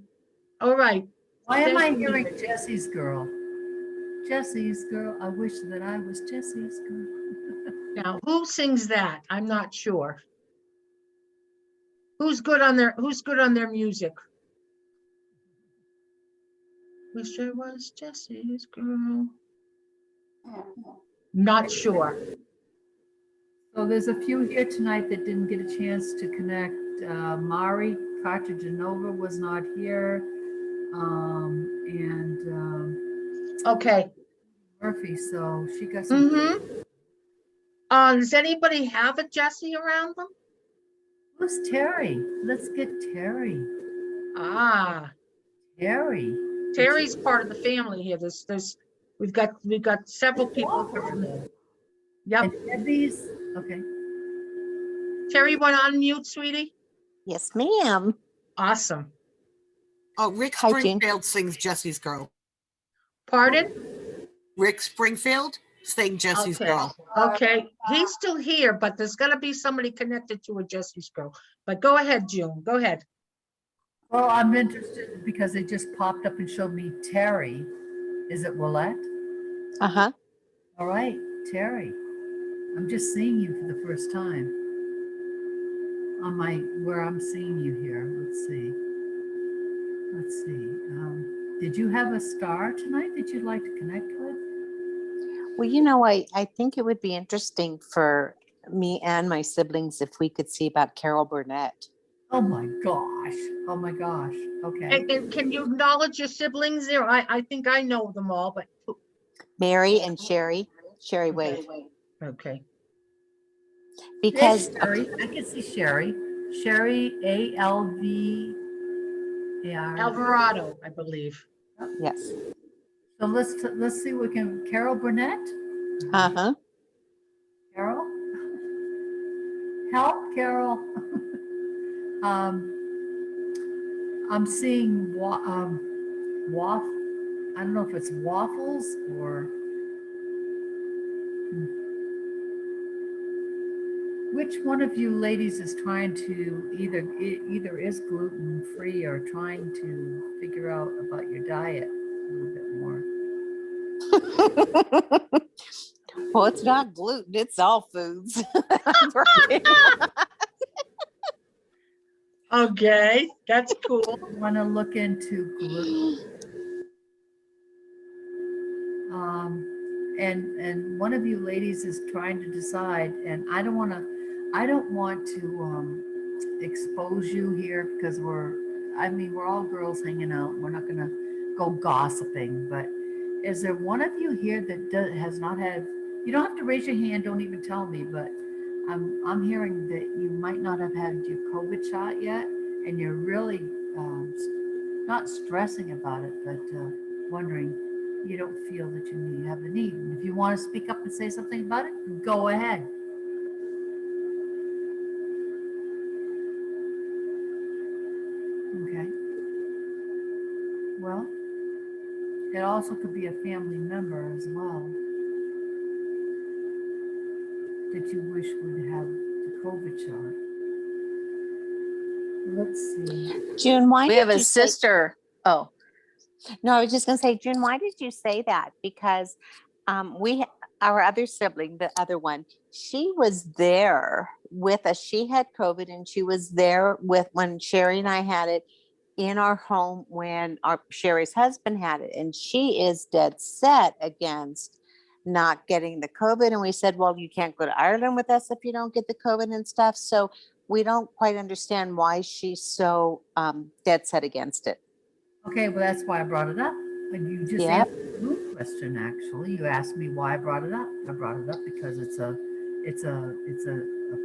right. Why am I Thank you. hearing Jesse's girl? Jesse's girl. I wish that I was Jesse's girl. Now, who sings that? I'm not sure. Who's good on their music? Wish I was Jesse's girl. Not sure. So there's a few here tonight that didn't get a chance to connect. Mari Cartagenova was not here. Okay. Murphy, so she got some. Mm-hmm. Does anybody have a Jesse around them? Who's Terry? Let's get Terry. Ah, Terry. Terry's part of the family here. We've got several people here from the. Yep. And Debbie's, okay. Terry went on mute, sweetie. Yes, ma'am. Awesome. Oh, Rick Hi, Jean. Springfield sings Jesse's Girl. Pardon? Rick Springfield sang Jesse's Okay. Girl. Okay, he's still here, but there's gonna be somebody connected to a Jesse's girl. But go ahead, June, go ahead. Well, I'm interested because they just popped up and showed me Terry. Is it Willette? Uh-huh. All right, Terry. I'm just seeing you for the first time. On where I'm seeing you here. Let's see. Did you have a star tonight that you'd like to connect with? Well, I think it would be interesting for me and my siblings if we could see about Carol Burnett. Oh my gosh. Oh my gosh. Okay. And can you acknowledge your siblings there? I think I know them all, but Mary and Sherry Wade. okay. Because Sherry. I can see Sherry. Sherry, A-L-V-A-R. Alvarado, I believe. yes. So let's see what can, Carol Burnett? Uh-huh. Carol? Help, Carol. I'm seeing I don't know if it's waffles or Which one of you ladies is trying to either is gluten free or trying to figure out about your diet a little bit more? Well, it's not gluten, it's all foods. Okay, that's cool. Want to look into gluten? And one of you ladies is trying to decide, and I don't want to expose you here because we're all girls hanging out. We're not gonna go gossiping, but is there one of you here that has not had, you don't have to raise your hand, don't even tell me, but I'm hearing that you might not have had your COVID shot yet, and you're really not stressing about it, but wondering, you don't feel that you have the need. And if you want to speak up and say something about it, go ahead. Okay. Well, it also could be a family member as well that you wish would have the COVID shot. Let's see. June, why We did have a you say- sister. Oh, No, I was just gonna say, June, why did you say that? Because our other sibling, the other one, she was there with us. She had COVID and she was there when Sherry and I had it in our home when Sherry's husband had it. And she is dead set against not getting the COVID. And we said, well, you can't go to Ireland with us if you don't get the COVID and stuff. So we don't quite understand why she's so dead set against it. Okay, well, that's why I brought it up. And you just Yep. answered the root question, actually. You asked me why I brought it up. I brought it up because it's a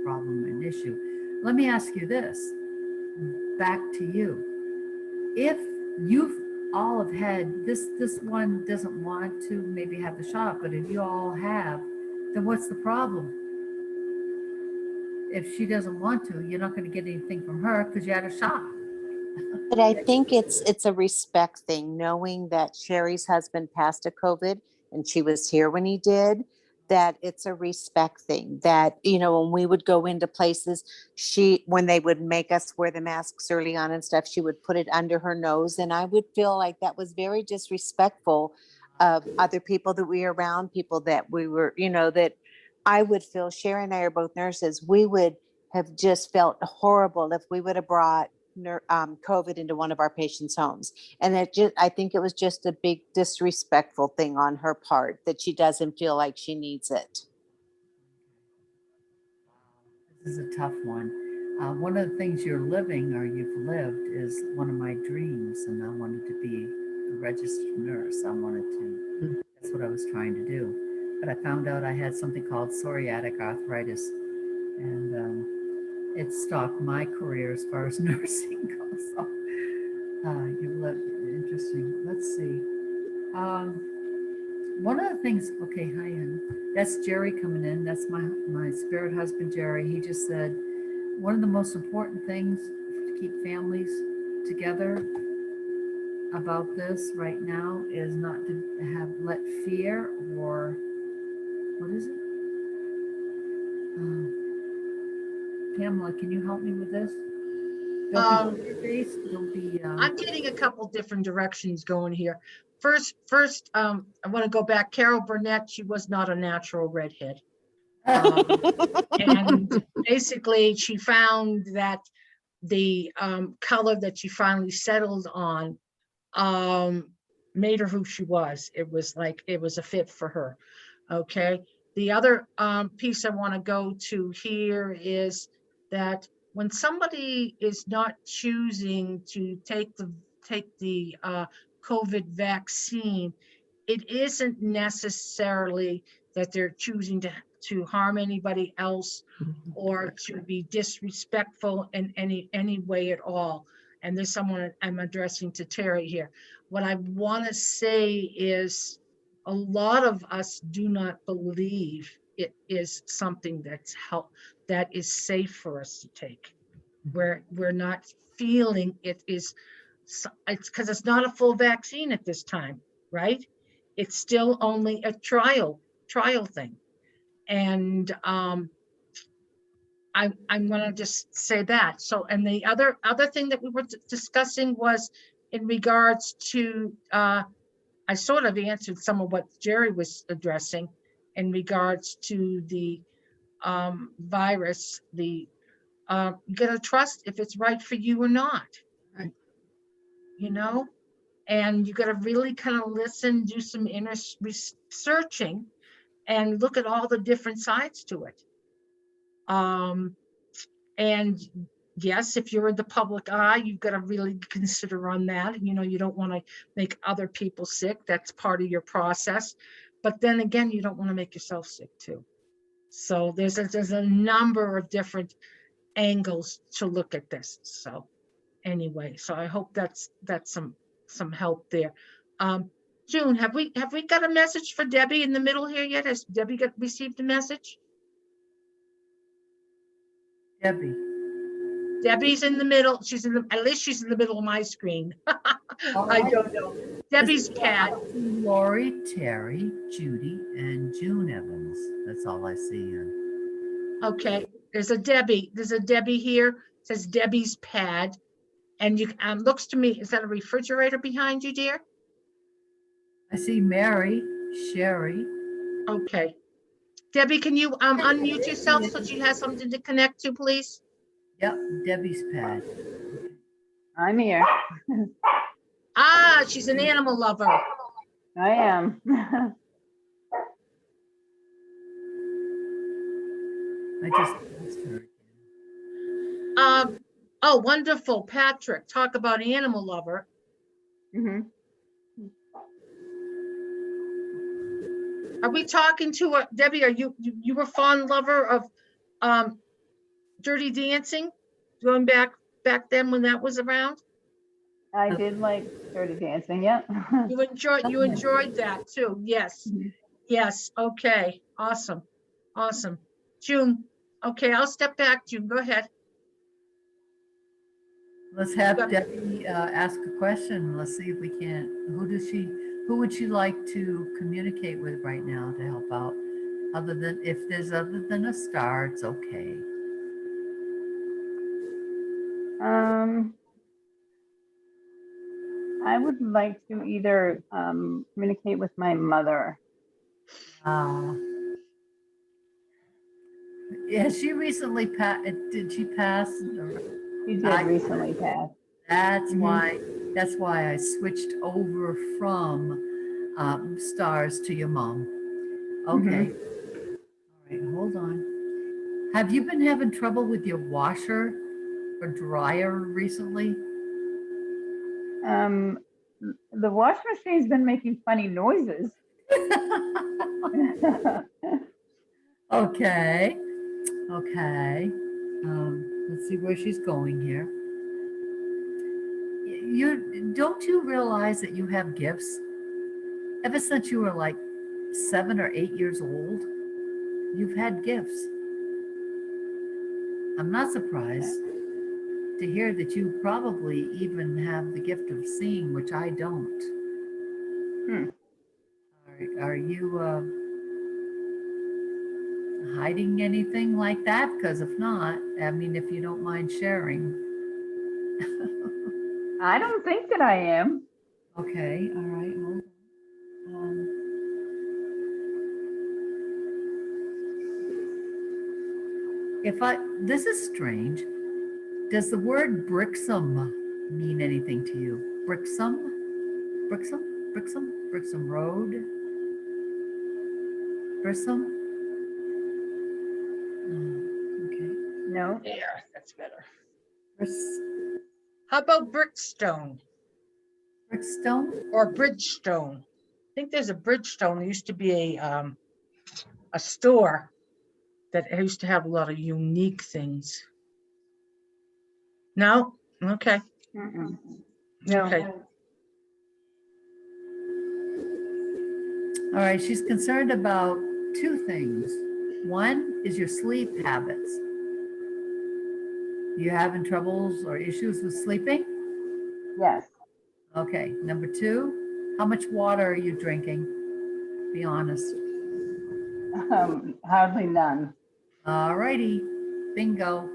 problem, an issue. Let me ask you this, back to you. If you've all have had, this one doesn't want to maybe have the shot, but if you all have, then what's the problem? If she doesn't want to, you're not going to get anything from her because you had a shot. But I think it's a respect thing, knowing that Sherry's husband passed of COVID and she was here when he did, that it's a respect thing. That, when we would go into places, when they would make us wear the masks early on and stuff, she would put it under her nose. And I would feel like that was very disrespectful of other people that we were around, people that we were, that I would feel, Sherry and I are both nurses, we would have just felt horrible if we would have brought COVID into one of our patients' homes. And I think it was just a big disrespectful thing on her part that she doesn't feel like she needs it. This is a tough one. One of the things you're living or you've lived is one of my dreams, and I wanted to be a registered nurse. That's what I was trying to do. But I found out I had something called psoriatic arthritis, and it stopped my career as far as nursing goes. So, you look interesting. Let's see. One of the things, okay, hi, Ann. That's Jerry coming in. That's my spirit husband, Jerry. He just said, one of the most important things to keep families together about this right now is not to let fear or, what is it? Pamela, can you help me with this? Don't be fear-based. Don't be. I'm getting a couple different directions going here. First, I want to go back. Carol Burnett, she was not a natural redhead. And basically she found that the color that she finally settled on made her who she was. It was a fit for her. Okay. The other piece I want to go to here is that when somebody is not choosing to take the COVID vaccine, it isn't necessarily that they're choosing to harm anybody else or to be disrespectful in any way at all. And there's someone I'm addressing to Terry here. What I want to say is a lot of us do not believe it is something that is safe for us to take. We're not feeling it's because it's not a full vaccine at this time, right? It's still only a trial thing. And I'm gonna just say that. So, and the other thing that we were discussing was in regards to, I sort of answered some of what Jerry was addressing in regards to the virus, you gotta trust if it's right for you or not. Right. You know, and you gotta really kind of listen, do some inner researching and look at all the different sides to it. And yes, if you're in the public eye, you've got to really consider on that. You know, you don't want to make other people sick. That's part of your process. But then again, you don't want to make yourself sick too. So there's a number of different angles to look at this. So anyway, so I hope that's some help there. June, have we got a message for Debbie in the middle here yet? Has Debbie received a message? Debbie. Debbie's in the middle. She's at least she's in the middle of my screen. All I right. don't know. Debbie's pad. Lori, Terry, Judy, and June Evans. That's all I see. Okay, there's a Debbie here. It says Debbie's pad. And you looks to me, is that a refrigerator behind you, dear? I see Mary, Sherry. Okay. Debbie, can you unmute yourself so she has something to connect to, please? Yep, Debbie's pad. I'm here. Ah, she's an animal lover. I am. I just asked her. Oh, wonderful, Patrick. Talk about animal lover. Mhm. Are we talking to Debbie? Are you a fond lover of Dirty Dancing? Going back then when that was around? I did like Dirty Dancing, yeah. You enjoyed that too. Yes. Mhm. Yes. Okay. Awesome. Awesome. June. Okay, I'll step back. June, go ahead. Let's have Debbie ask a question. Let's see if we can. Who would she like to communicate with right now to help out? Other than a star, it's okay. I would like to either communicate with my mother. Has she recently did she pass? She did recently pass. That's why I switched over from stars to your mom. Okay. All right, hold on. Have you been having trouble with your washer or dryer recently? The wash machine's been making funny noises. Okay. Let's see where she's going here. Don't you realize that you have gifts? Ever since you were like 7 or 8 years old, you've had gifts. I'm not surprised to hear that you probably even have the gift of seeing, which I don't. Are you hiding anything like that? Because if not, I mean, if you don't mind sharing. I don't think that I am. Okay, all right, hold on. This is strange. Does the word brixum mean anything to you? Brixum Road? Brixum? Okay. No. There, that's better. Bris- How about Brickstone Brickstone? or Bridgestone? I think there's a Bridgestone. There used to be a store that used to have a lot of unique things. No? Okay. Mm-mm. No. Okay. All right, she's concerned about two things. One is your sleep habits. You having troubles or issues with sleeping? Yes. Okay, number two, how much water are you drinking? Be honest. Hardly none. All righty. Bingo.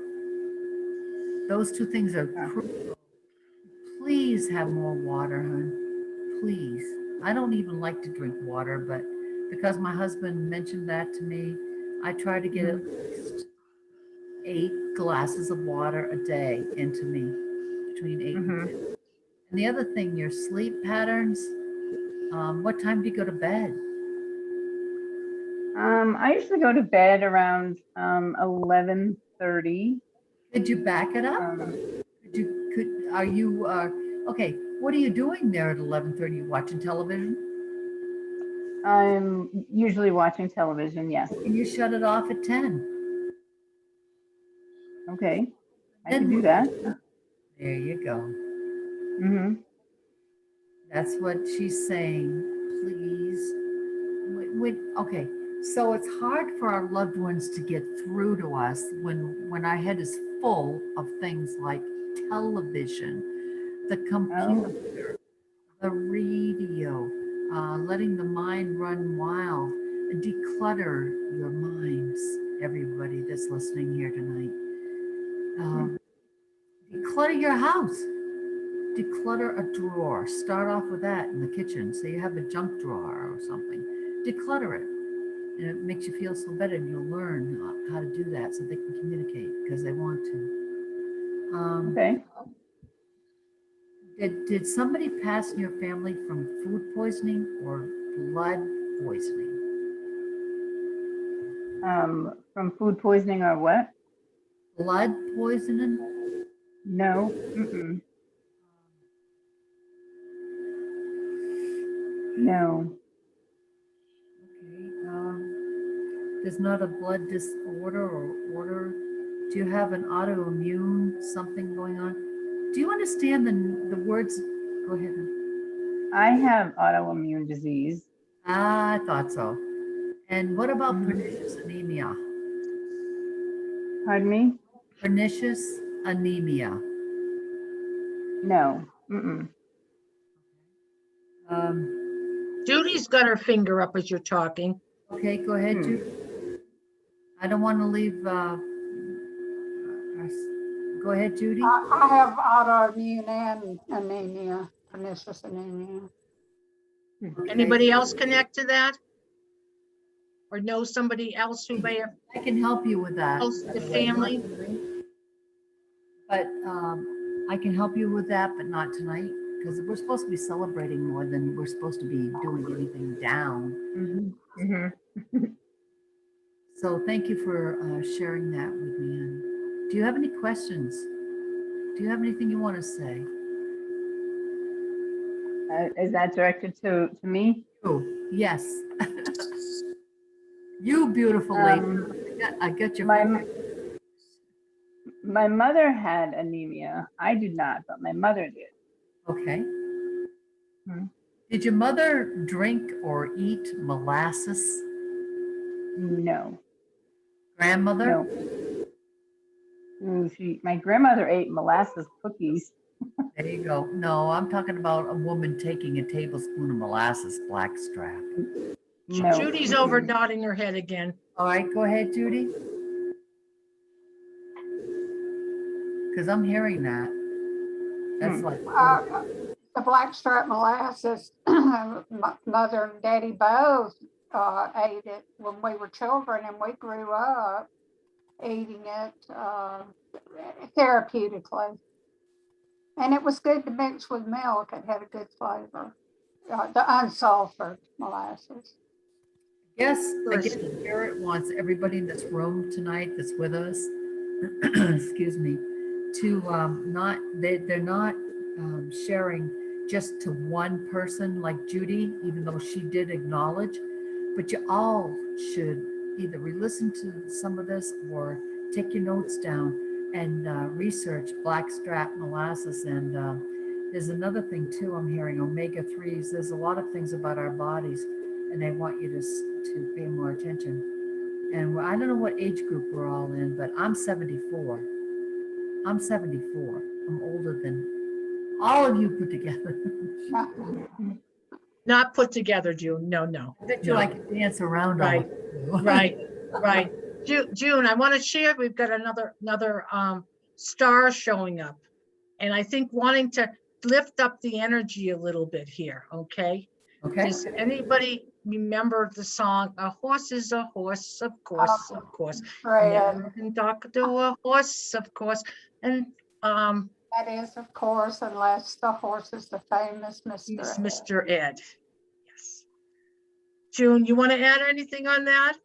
Those two things are crucial. Please have more water, hon. Please. I don't even like to drink water, but because my husband mentioned that to me, I try to get at least 8 glasses of water a day into me, between 8 and 10. And the other thing, your sleep patterns, what time do you go to bed? I usually go to bed around 11:30. Could you back it up? Are you, okay, what are you doing there at 11:30? You watching television? I'm usually watching television, yes. Can you shut it off at 10? Okay, I Then can do that. There you go. Mm-hmm. That's what she's saying. Please. Okay. So it's hard for our loved ones to get through to us when our head is full of things like television, the computer, the radio, letting the mind run wild. Declutter your minds, everybody that's listening here tonight. Declutter your house. Declutter a drawer. Start off with that in the kitchen. So you have a junk drawer or something. Declutter it. And it makes you feel so better, and you'll learn how to do that so they can communicate because they want to. Okay. Did somebody pass in your family from food poisoning or blood poisoning? From food poisoning or what? Blood poisoning? No. Mm-mm. No. Okay. There's not a blood disorder or order. Do you have an autoimmune something going on? Do you understand the words? Go ahead. I have autoimmune disease. I thought so. And what about pernicious anemia? Pardon me? Pernicious anemia. No. Mm-mm. Judy's got her finger up as you're talking. Okay, go ahead, Judy. I don't want to leave. Go ahead, Judy. I have autoimmune and anemia, pernicious anemia. Okay. Anybody else connect to that? Or know somebody else who may have I can help you with that. close to the family? But I can help you with that, but not tonight, because we're supposed to be celebrating more than we're supposed to be doing anything down. So thank you for sharing that with me. And do you have any questions? Do you have anything you want to say? Is that directed to me? Oh, yes. You beautiful lady. I got your My mother had anemia. I did not, but my mother did. Okay. Did your mother drink or eat molasses? No. Grandmother? No. My grandmother ate molasses cookies. There you go. No, I'm talking about a woman taking a tablespoon of molasses blackstrap. No. Judy's over nodding her head again. All right, go ahead, Judy. Because I'm hearing that. That's like, The blackstrap molasses, my mother and daddy both ate it when we were children, and we grew up eating it therapeutically. And it was good to mix with milk. It had a good flavor. The unsulfured molasses. I guess Spirit wants everybody in this room tonight that's with us, excuse me, to they're not sharing just to one person like Judy, even though she did acknowledge, but you all should either re-listen to some of this or take your notes down and research blackstrap molasses. And there's another thing too, I'm hearing omega-3s. There's a lot of things about our bodies and they want you to pay more attention. And I don't know what age group we're all in, but I'm 74. I'm 74. I'm older than all of you put together. Not put together, June. No. I bet you I can dance around. Right. All Right. June, I want to share, we've got another star showing up. And I think wanting to lift up the energy a little bit here, okay? Okay. Does anybody remember the song, "A horse is a horse, of course, of course. Fred, Never can talk to a horse, of course." And that is, of course, unless the horse is the famous he's Mr. Ed. Mr. Ed. Yes. June, you want to add anything on that?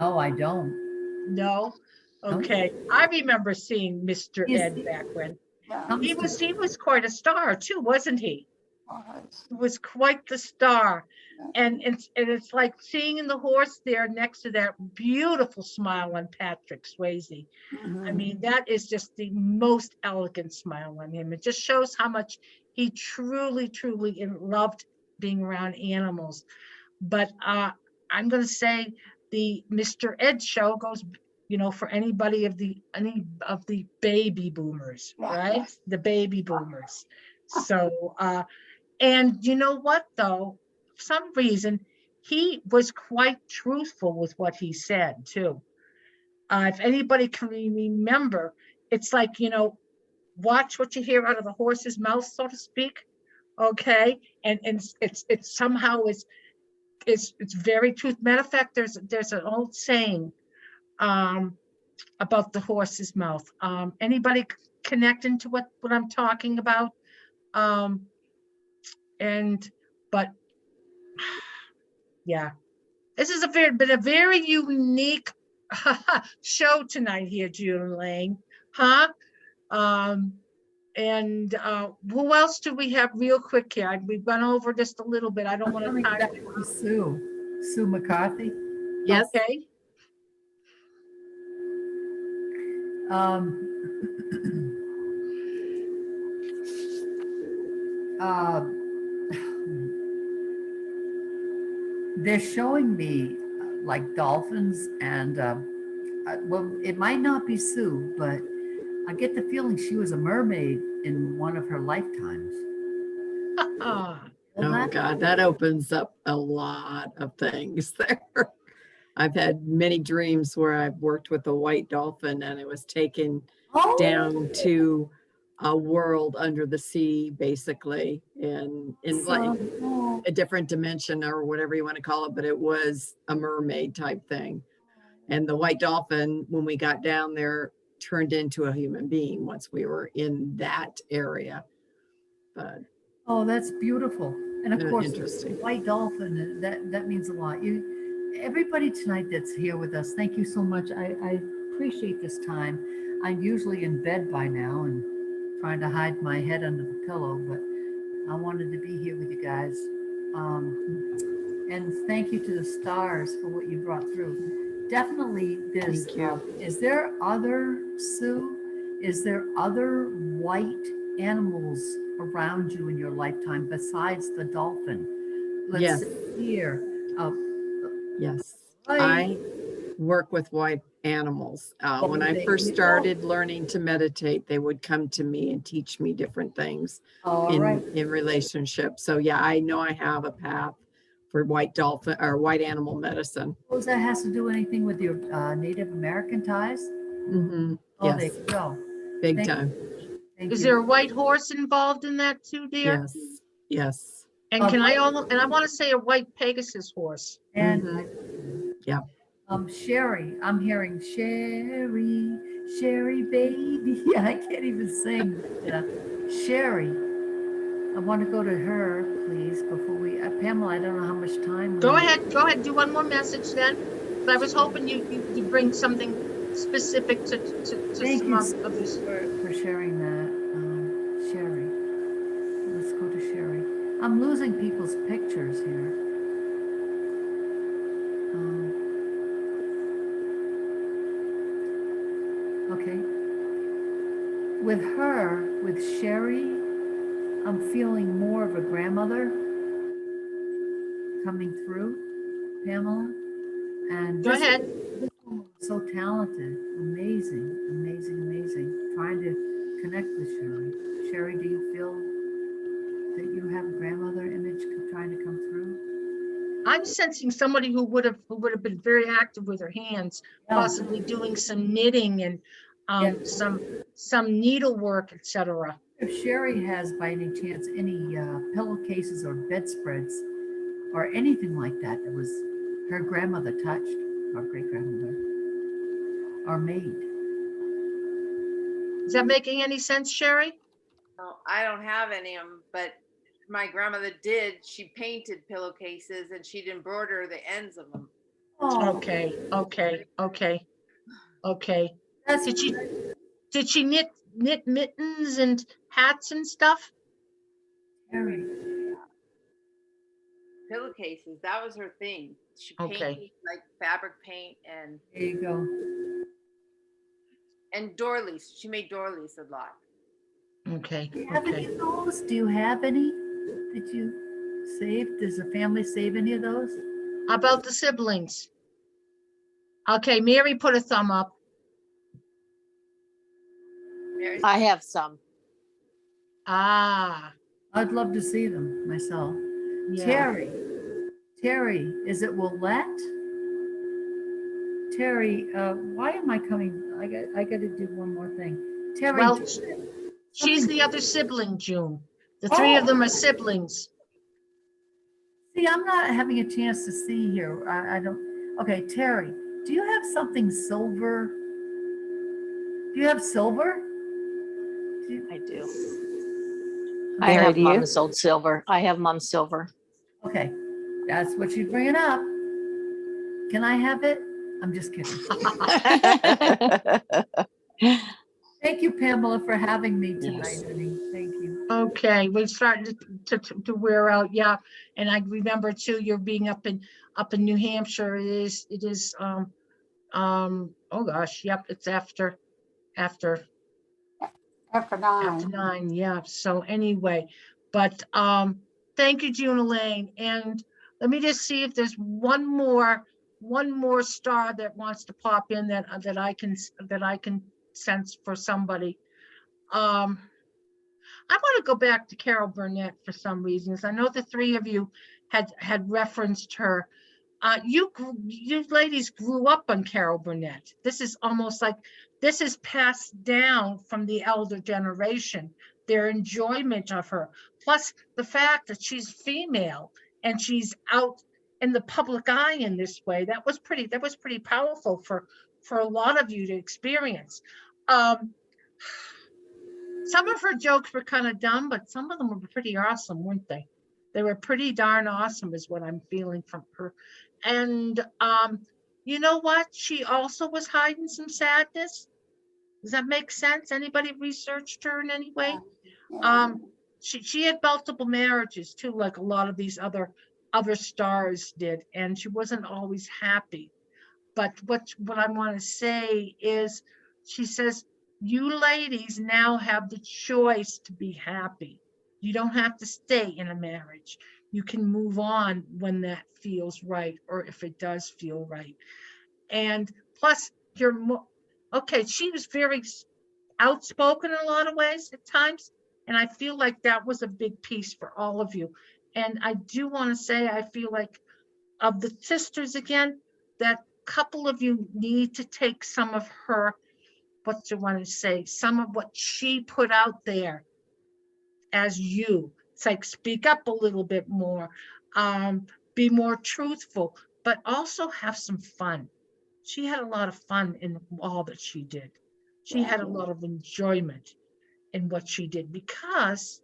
No, I don't. No? No. Okay. I remember seeing Mr. Is- Ed back when. Yeah, He was quite a star too, wasn't he? was. Was quite the star. Yeah. And it's like seeing the horse there next to that beautiful smile on Patrick Swayze. I Mhm. mean, that is just the most elegant smile on him. It just shows how much he truly, truly loved being around animals. But I'm going to say the Mr. Ed show goes, for any of the baby boomers, Yeah. right? The baby boomers. So, and you know what though? For some reason, he was quite truthful with what he said too. If anybody can remember, it's like, watch what you hear out of the horse's mouth, so to speak. Okay. And it's somehow it's very truth. Matter of fact, there's an old saying about the horse's mouth. Anybody connecting to what I'm talking about? But yeah, this has been a very unique show tonight here, June Elaine, huh? And who else do we have real quick here? We've gone over just a little bit. I don't want Coming to back time. to Sue McCarthy. Yes. Okay. Um, uh, they're showing me like dolphins and well, it might not be Sue, but I get the feeling she was a mermaid in one of her lifetimes. Feel Oh that? God, that opens up a lot of things there. I've had many dreams where I've worked with a white dolphin and it was taken Oh, down to a world under the sea, basically, in like oh, a different dimension or whatever you want to call it, but it was a mermaid type thing. And the white dolphin, when we got down there, turned into a human being once we were in that area. But oh, that's beautiful. And of course, interesting. white dolphin, that means a lot. Everybody tonight that's here with us, thank you so much. I appreciate this time. I'm usually in bed by now and trying to hide my head under the pillow, but I wanted to be here with you guys. And thank you to the stars for what you brought through. Definitely there's, Thank you. Is there other, Sue? Is there other white animals around you in your lifetime besides the dolphin? Let's Yes. see here. Yes. Right. I work with white animals. When I first started learning to meditate, they would come to me and teach me different things in relationship. So yeah, I know I have a path for white dolphin or white animal medicine. Suppose that has to do anything with your Native American ties? Mm-hmm. Oh, Yes. there you go. Big Thank time. Thank Is you. there a white horse involved in that too, dear? Yes. Yes. And I want to say a white Pegasus horse. And Yeah. Sherry, I'm hearing Sherry baby. I can't even sing. Sherry, I want to go to her, please, before we, Pamela, I don't know how much time. Go ahead, do one more message then. But I was hoping you bring something specific to Thank some you of these. for sharing that, Sherry. Let's go to Sherry. I'm losing people's pictures here. Okay. With her, with Sherry, I'm feeling more of a grandmother coming through, Pamela. And Go ahead. this woman was so talented, amazing, amazing, amazing. Trying to connect with Sherry. Sherry, do you feel that you have a grandmother image trying to come through? I'm sensing somebody who would have been very active with her hands, Yeah. possibly doing some knitting and Yeah. some needlework, etc. If Sherry has by any chance any pillowcases or bedspreads or anything like that that was her grandmother touched, or great grandmother, or made. Is that making any sense, Sherry? No, I don't have any of them, but my grandmother did. She painted pillowcases and she'd embroider the ends of them. Oh, Okay. that's Did she knit mittens and hats and stuff? Sherry. Pillowcases, that was her thing. She Okay. painted like fabric paint There you go. and doilies. She made doilies a lot. Okay. Do you have any of those? Do you have any? Did you save? Does the family save any of those? How about the siblings? Okay, Mary put a thumb up. Mary, I have some. Ah, I'd love to see them myself. yeah. Terry, is it Willette? Terry, why am I coming? I got to do one more thing. Terry, Well, do you have she's something- the other sibling, June. The three of them are siblings. See, I'm not having a chance to see here. I don't. Okay, Terry, do you have something silver? Do you have silver? I do. I I have have mom's old silver. I have mom's silver. Okay, that's what she's bringing up. Can I have it? I'm just kidding. Thank you, Pamela, for having me tonight, Yes. honey. Thank you. Okay, we're starting to wear out, yeah. And I remember too, you're being up in New Hampshire. It is oh gosh, yep, it's after After after 9. 9, yeah. So anyway, but thank you, June Elaine. And let me just see if there's one more star that wants to pop in that I can sense for somebody. I want to go back to Carol Burnett for some reasons. I know the three of you had referenced her. You ladies grew up on Carol Burnett. This is almost like this is passed down from the elder generation, their enjoyment of her. Plus the fact that she's female and she's out in the public eye in this way. That was pretty powerful for a lot of you to experience. Some of her jokes were kind of dumb, but some of them were pretty awesome, weren't they? They were pretty darn awesome is what I'm feeling from her. And you know what? She also was hiding some sadness. Does that make sense? Anybody researched her in any way? She had multiple marriages too, like a lot of these other stars did, and she wasn't always happy. But what I want to say is, she says, you ladies now have the choice to be happy. You don't have to stay in a marriage. You can move on when that feels right, or if it does feel right. And plus, you're more, okay, she was very outspoken in a lot of ways at times. And I feel like that was a big piece for all of you. And I do want to say, I feel like of the sisters again, that couple of you need to take some of her, what do you want to say, some of what she put out there as you. It's like, speak up a little bit more, be more truthful, but also have some fun. She had a lot of fun in all that she did. She had a lot of enjoyment in what she did because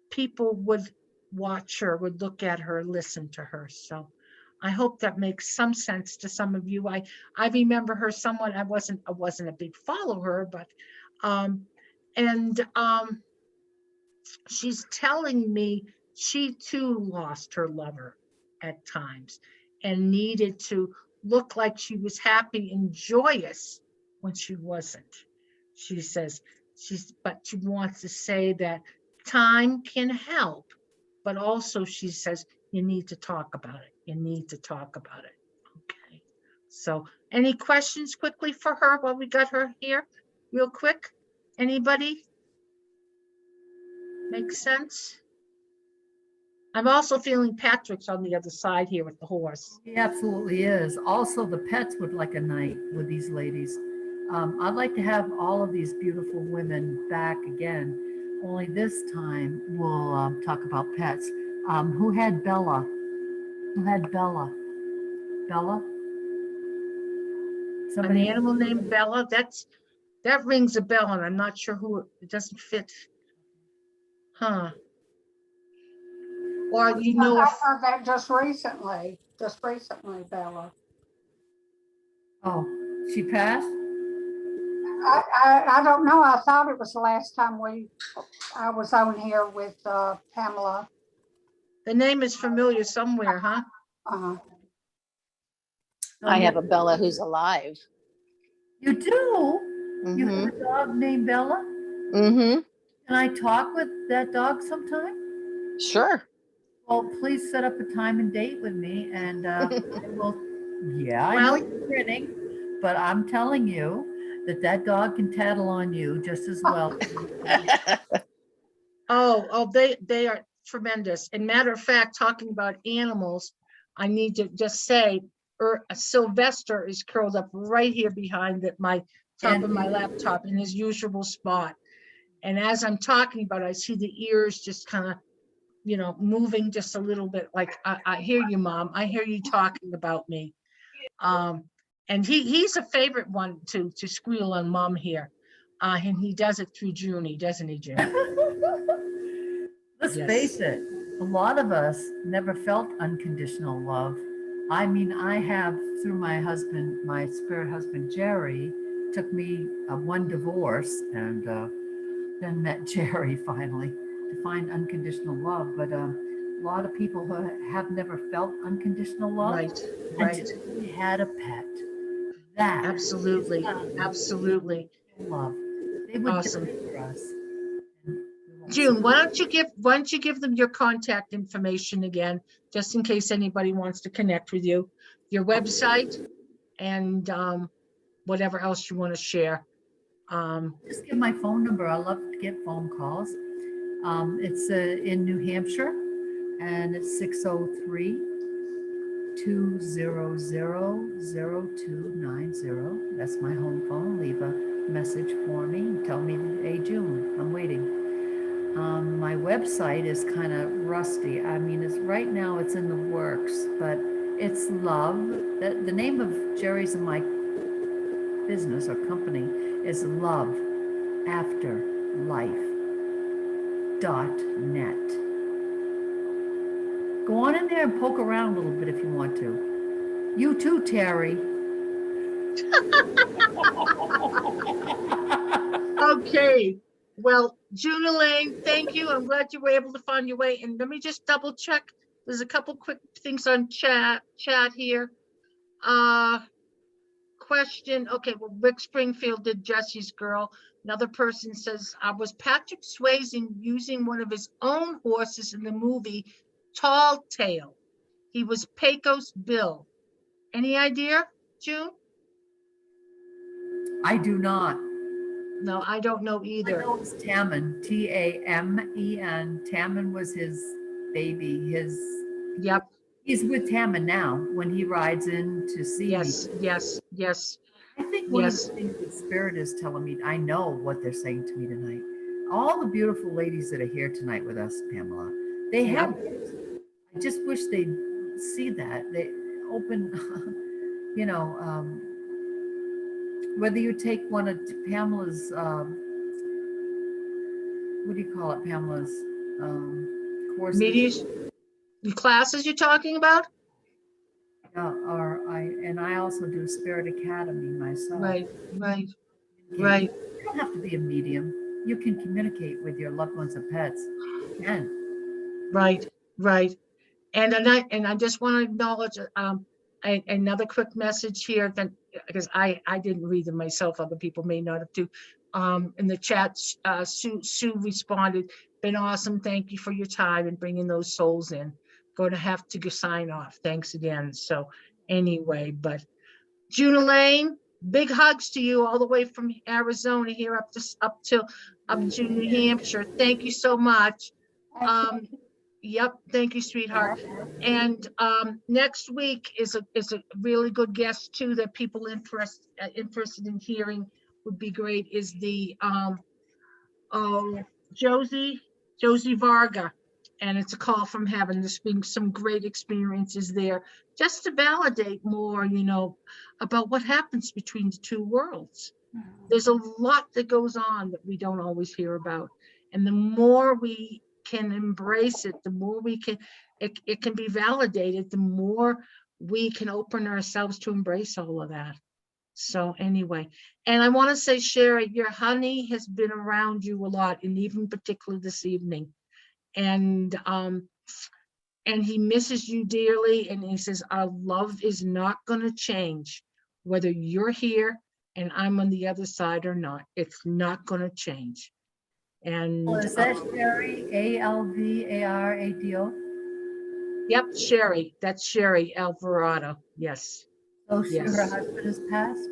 people would watch her, would look at her, listen to her. So I hope that makes some sense to some of you. I remember her somewhat. I wasn't a big follower, but she's telling me she too lost her lover at times and needed to look like she was happy and joyous when she wasn't. She says but she wants to say that time can help, but also she says you need to talk about it. You need to talk about it. Okay. So any questions quickly for her while we got her here? Real quick. Anybody? Make sense? I'm also feeling Patrick's on the other side here with the horse. He absolutely is. Also, the pets would like a night with these ladies. I'd like to have all of these beautiful women back again. Only this time we'll talk about pets. Who had Bella? Who had Bella? Bella? An animal named Bella, that rings a bell, and I'm not sure who, it doesn't fit. Huh. Or you know, I if heard that just recently, Bella. Oh, she passed? I don't know. I thought it was the last time I was on here with Pamela. the name is familiar somewhere, huh? I have a Bella who's alive. You do? You Mhm. have a dog named Bella? Mhm. Can I talk with that dog sometime? Sure. Well, please set up a time and date with me, and we'll. Yeah, I know Well, you're grinning, but I'm telling you that dog can tattle on you just as well. they are tremendous. And matter of fact, talking about animals, I need to just say, Sylvester is curled up right here behind my top of my laptop in his usual spot. And as I'm talking about it, I see the ears just kind of, moving just a little bit, like, I hear you, Mom. I hear you talking about me. And he's a favorite one to squeal on Mom here. And he does it through Junie, doesn't he, June? Let's Yes. face it, a lot of us never felt unconditional love. I mean, I have through my husband, my spirit husband, Jerry, took me one divorce and then met Jerry finally to find unconditional love. But a lot of people who have never felt unconditional love Right. until we had a pet. That Absolutely, is absolutely. love. They would Awesome. die for us. June, why don't you give them your contact information again, just in case anybody wants to connect with you, your website, and whatever else you want to share. Just give my phone number. I love to get phone calls. It's in New Hampshire, and it's 603-200-0290. That's my home phone. Leave a message for me. Tell me, hey, June, I'm waiting. My website is kind of rusty. I mean, right now it's in the works, but it's love. The name of Jerry's and my business or company is loveafterlife.net. Go on in there and poke around a little bit if you want to. You too, Terry. Okay, well, June Elaine, thank you. I'm glad you were able to find your way. And let me just double check. There's a couple quick things on chat here. Question. Okay, well, Rick Springfield did Jesse's Girl. Another person says, was Patrick Swayze using one of his own horses in the movie Tall Tale? He was Pecos Bill. Any idea, June? I do not. No, I don't know either. I know it's Taman, Tamen. Taman was his baby. Yep. He's with Taman now when he rides in to see me. Yes. I think one of the things that Spirit is telling me, I know what they're saying to me tonight. All the beautiful ladies that are here tonight with us, Pamela, they have it. I just wish they'd see that. They open, whether you take one of Pamela's, what do you call it, Pamela's courses? Meetings, the classes you're talking about? I also do Spirit Academy myself. Right. You don't have to be a medium. You can communicate with your loved ones and pets. You can. Right. And I just want to acknowledge another quick message here, that because I didn't read them myself, other people may not have too. In the chat, Sue responded, "Been awesome. Thank you for your time and bringing those souls in. Going to have to go sign off. Thanks again." So anyway, but June Elaine, big hugs to you all the way from Arizona here up to New Hampshire. Thank you so much. Yep, thank you, sweetheart. And next week is a really good guest too that people interested in hearing would be great is the oh Josie Varga, and it's a call from heaven. There's been some great experiences there just to validate more, about what happens between the two worlds. There's a lot that goes on that we don't always hear about, and the more we can embrace it, the more we can it can be validated, the more we can open ourselves to embrace all of that. So anyway, and I want to say, Sherry, your honey has been around you a lot, and even particularly this evening, and he misses you dearly, and he says our love is not going to change whether you're here and I'm on the other side or not. It's not going to change. And Well, is that Sherry, Alvarado? yep, Sherry, that's Sherry Alvarado. Yes. Oh, Yes. her husband has passed?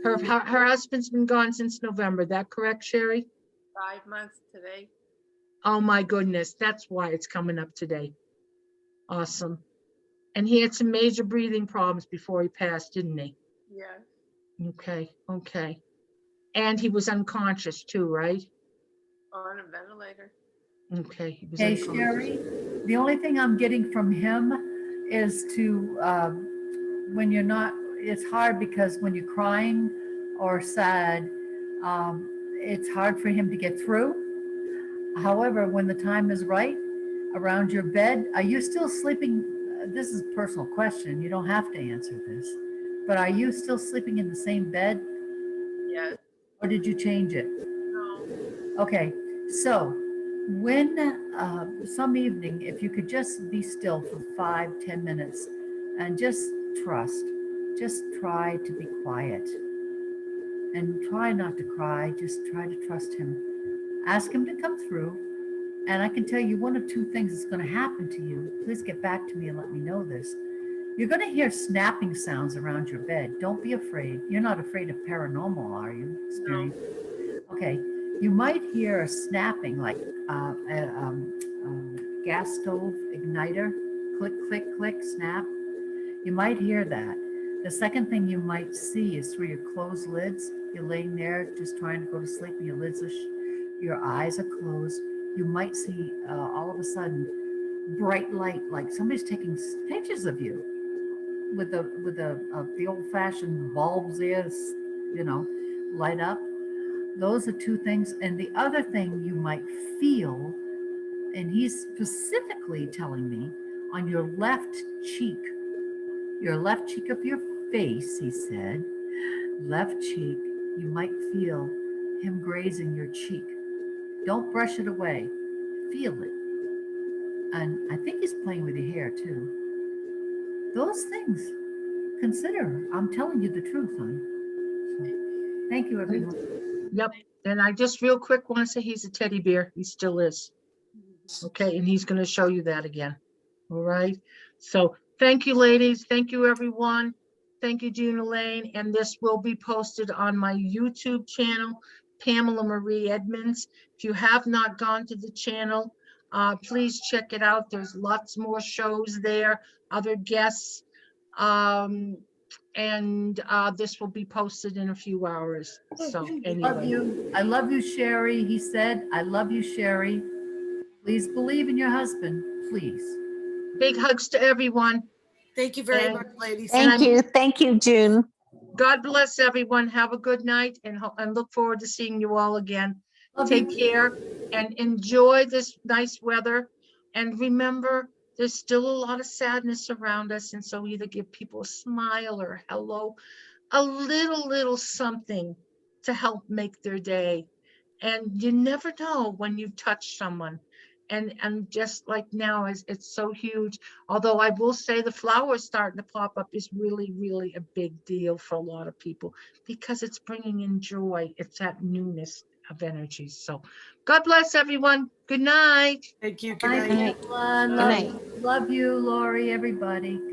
Her husband's been gone since November. That correct, Sherry? 5 months today. Oh my goodness, that's why it's coming up today. Awesome. And he had some major breathing problems before he passed, didn't he? Yeah. Okay. And he was unconscious too, right? On a ventilator. Okay, he was Hey, unconscious. Sherry, the only thing I'm getting from him is to, when you're not, it's hard because when you're crying or sad, it's hard for him to get through. However, when the time is right, around your bed, are you still sleeping? This is a personal question. You don't have to answer this, but are you still sleeping in the same bed Yes. or did you change it? No. Okay, so when some evening, if you could just be still for 5-10 minutes and just try to be quiet and try not to cry, just try to trust him. Ask him to come through. And I can tell you one of two things is going to happen to you. Please get back to me and let me know this. You're going to hear snapping sounds around your bed. Don't be afraid. You're not afraid of paranormal, are you? No. Okay. You might hear a snapping like a gas stove igniter, click, click, click, snap. You might hear that. The second thing you might see is through your closed lids. You're laying there just trying to go to sleep and your lids are, your eyes are closed. You might see all of a sudden bright light, like somebody's taking pictures of you with the old-fashioned bulbs there, light up. Those are two things. And the other thing you might feel, and he's specifically telling me, on your left cheek of your face, he said, left cheek, you might feel him grazing your cheek. Don't brush it away. Feel it. And I think he's playing with your hair too. Those things, consider. I'm telling you the truth, honey. So, thank you, everyone. Yep. And I just real quick want to say he's a teddy bear. He still is. Okay. And he's going to show you that again. All right. So thank you, ladies. Thank you, everyone. Thank you, June Elaine. And this will be posted on my YouTube channel, Pamela Marie Edmunds. If you have not gone to the channel, please check it out. There's lots more shows there, other guests. And this will be posted in a few hours. So anyway. I love you, Sherry. He said, I love you, Sherry. Please believe in your husband, please. Big hugs to everyone. Thank you very And- much, ladies. Thank you, June. God bless everyone. Have a good night and look forward to seeing you all again. Love Take you. care and enjoy this nice weather. And remember, there's still a lot of sadness around us. And so either give people a smile or hello, a little something to help make their day. And you never know when you've touched someone. And just like now, it's so huge. Although I will say the flowers starting to pop up is really a big deal for a lot of people because it's bringing in joy. It's that newness of energy. So God bless everyone. Good night. Thank you. Good night, Good night. everyone. Good night. Love you, Lori, everybody.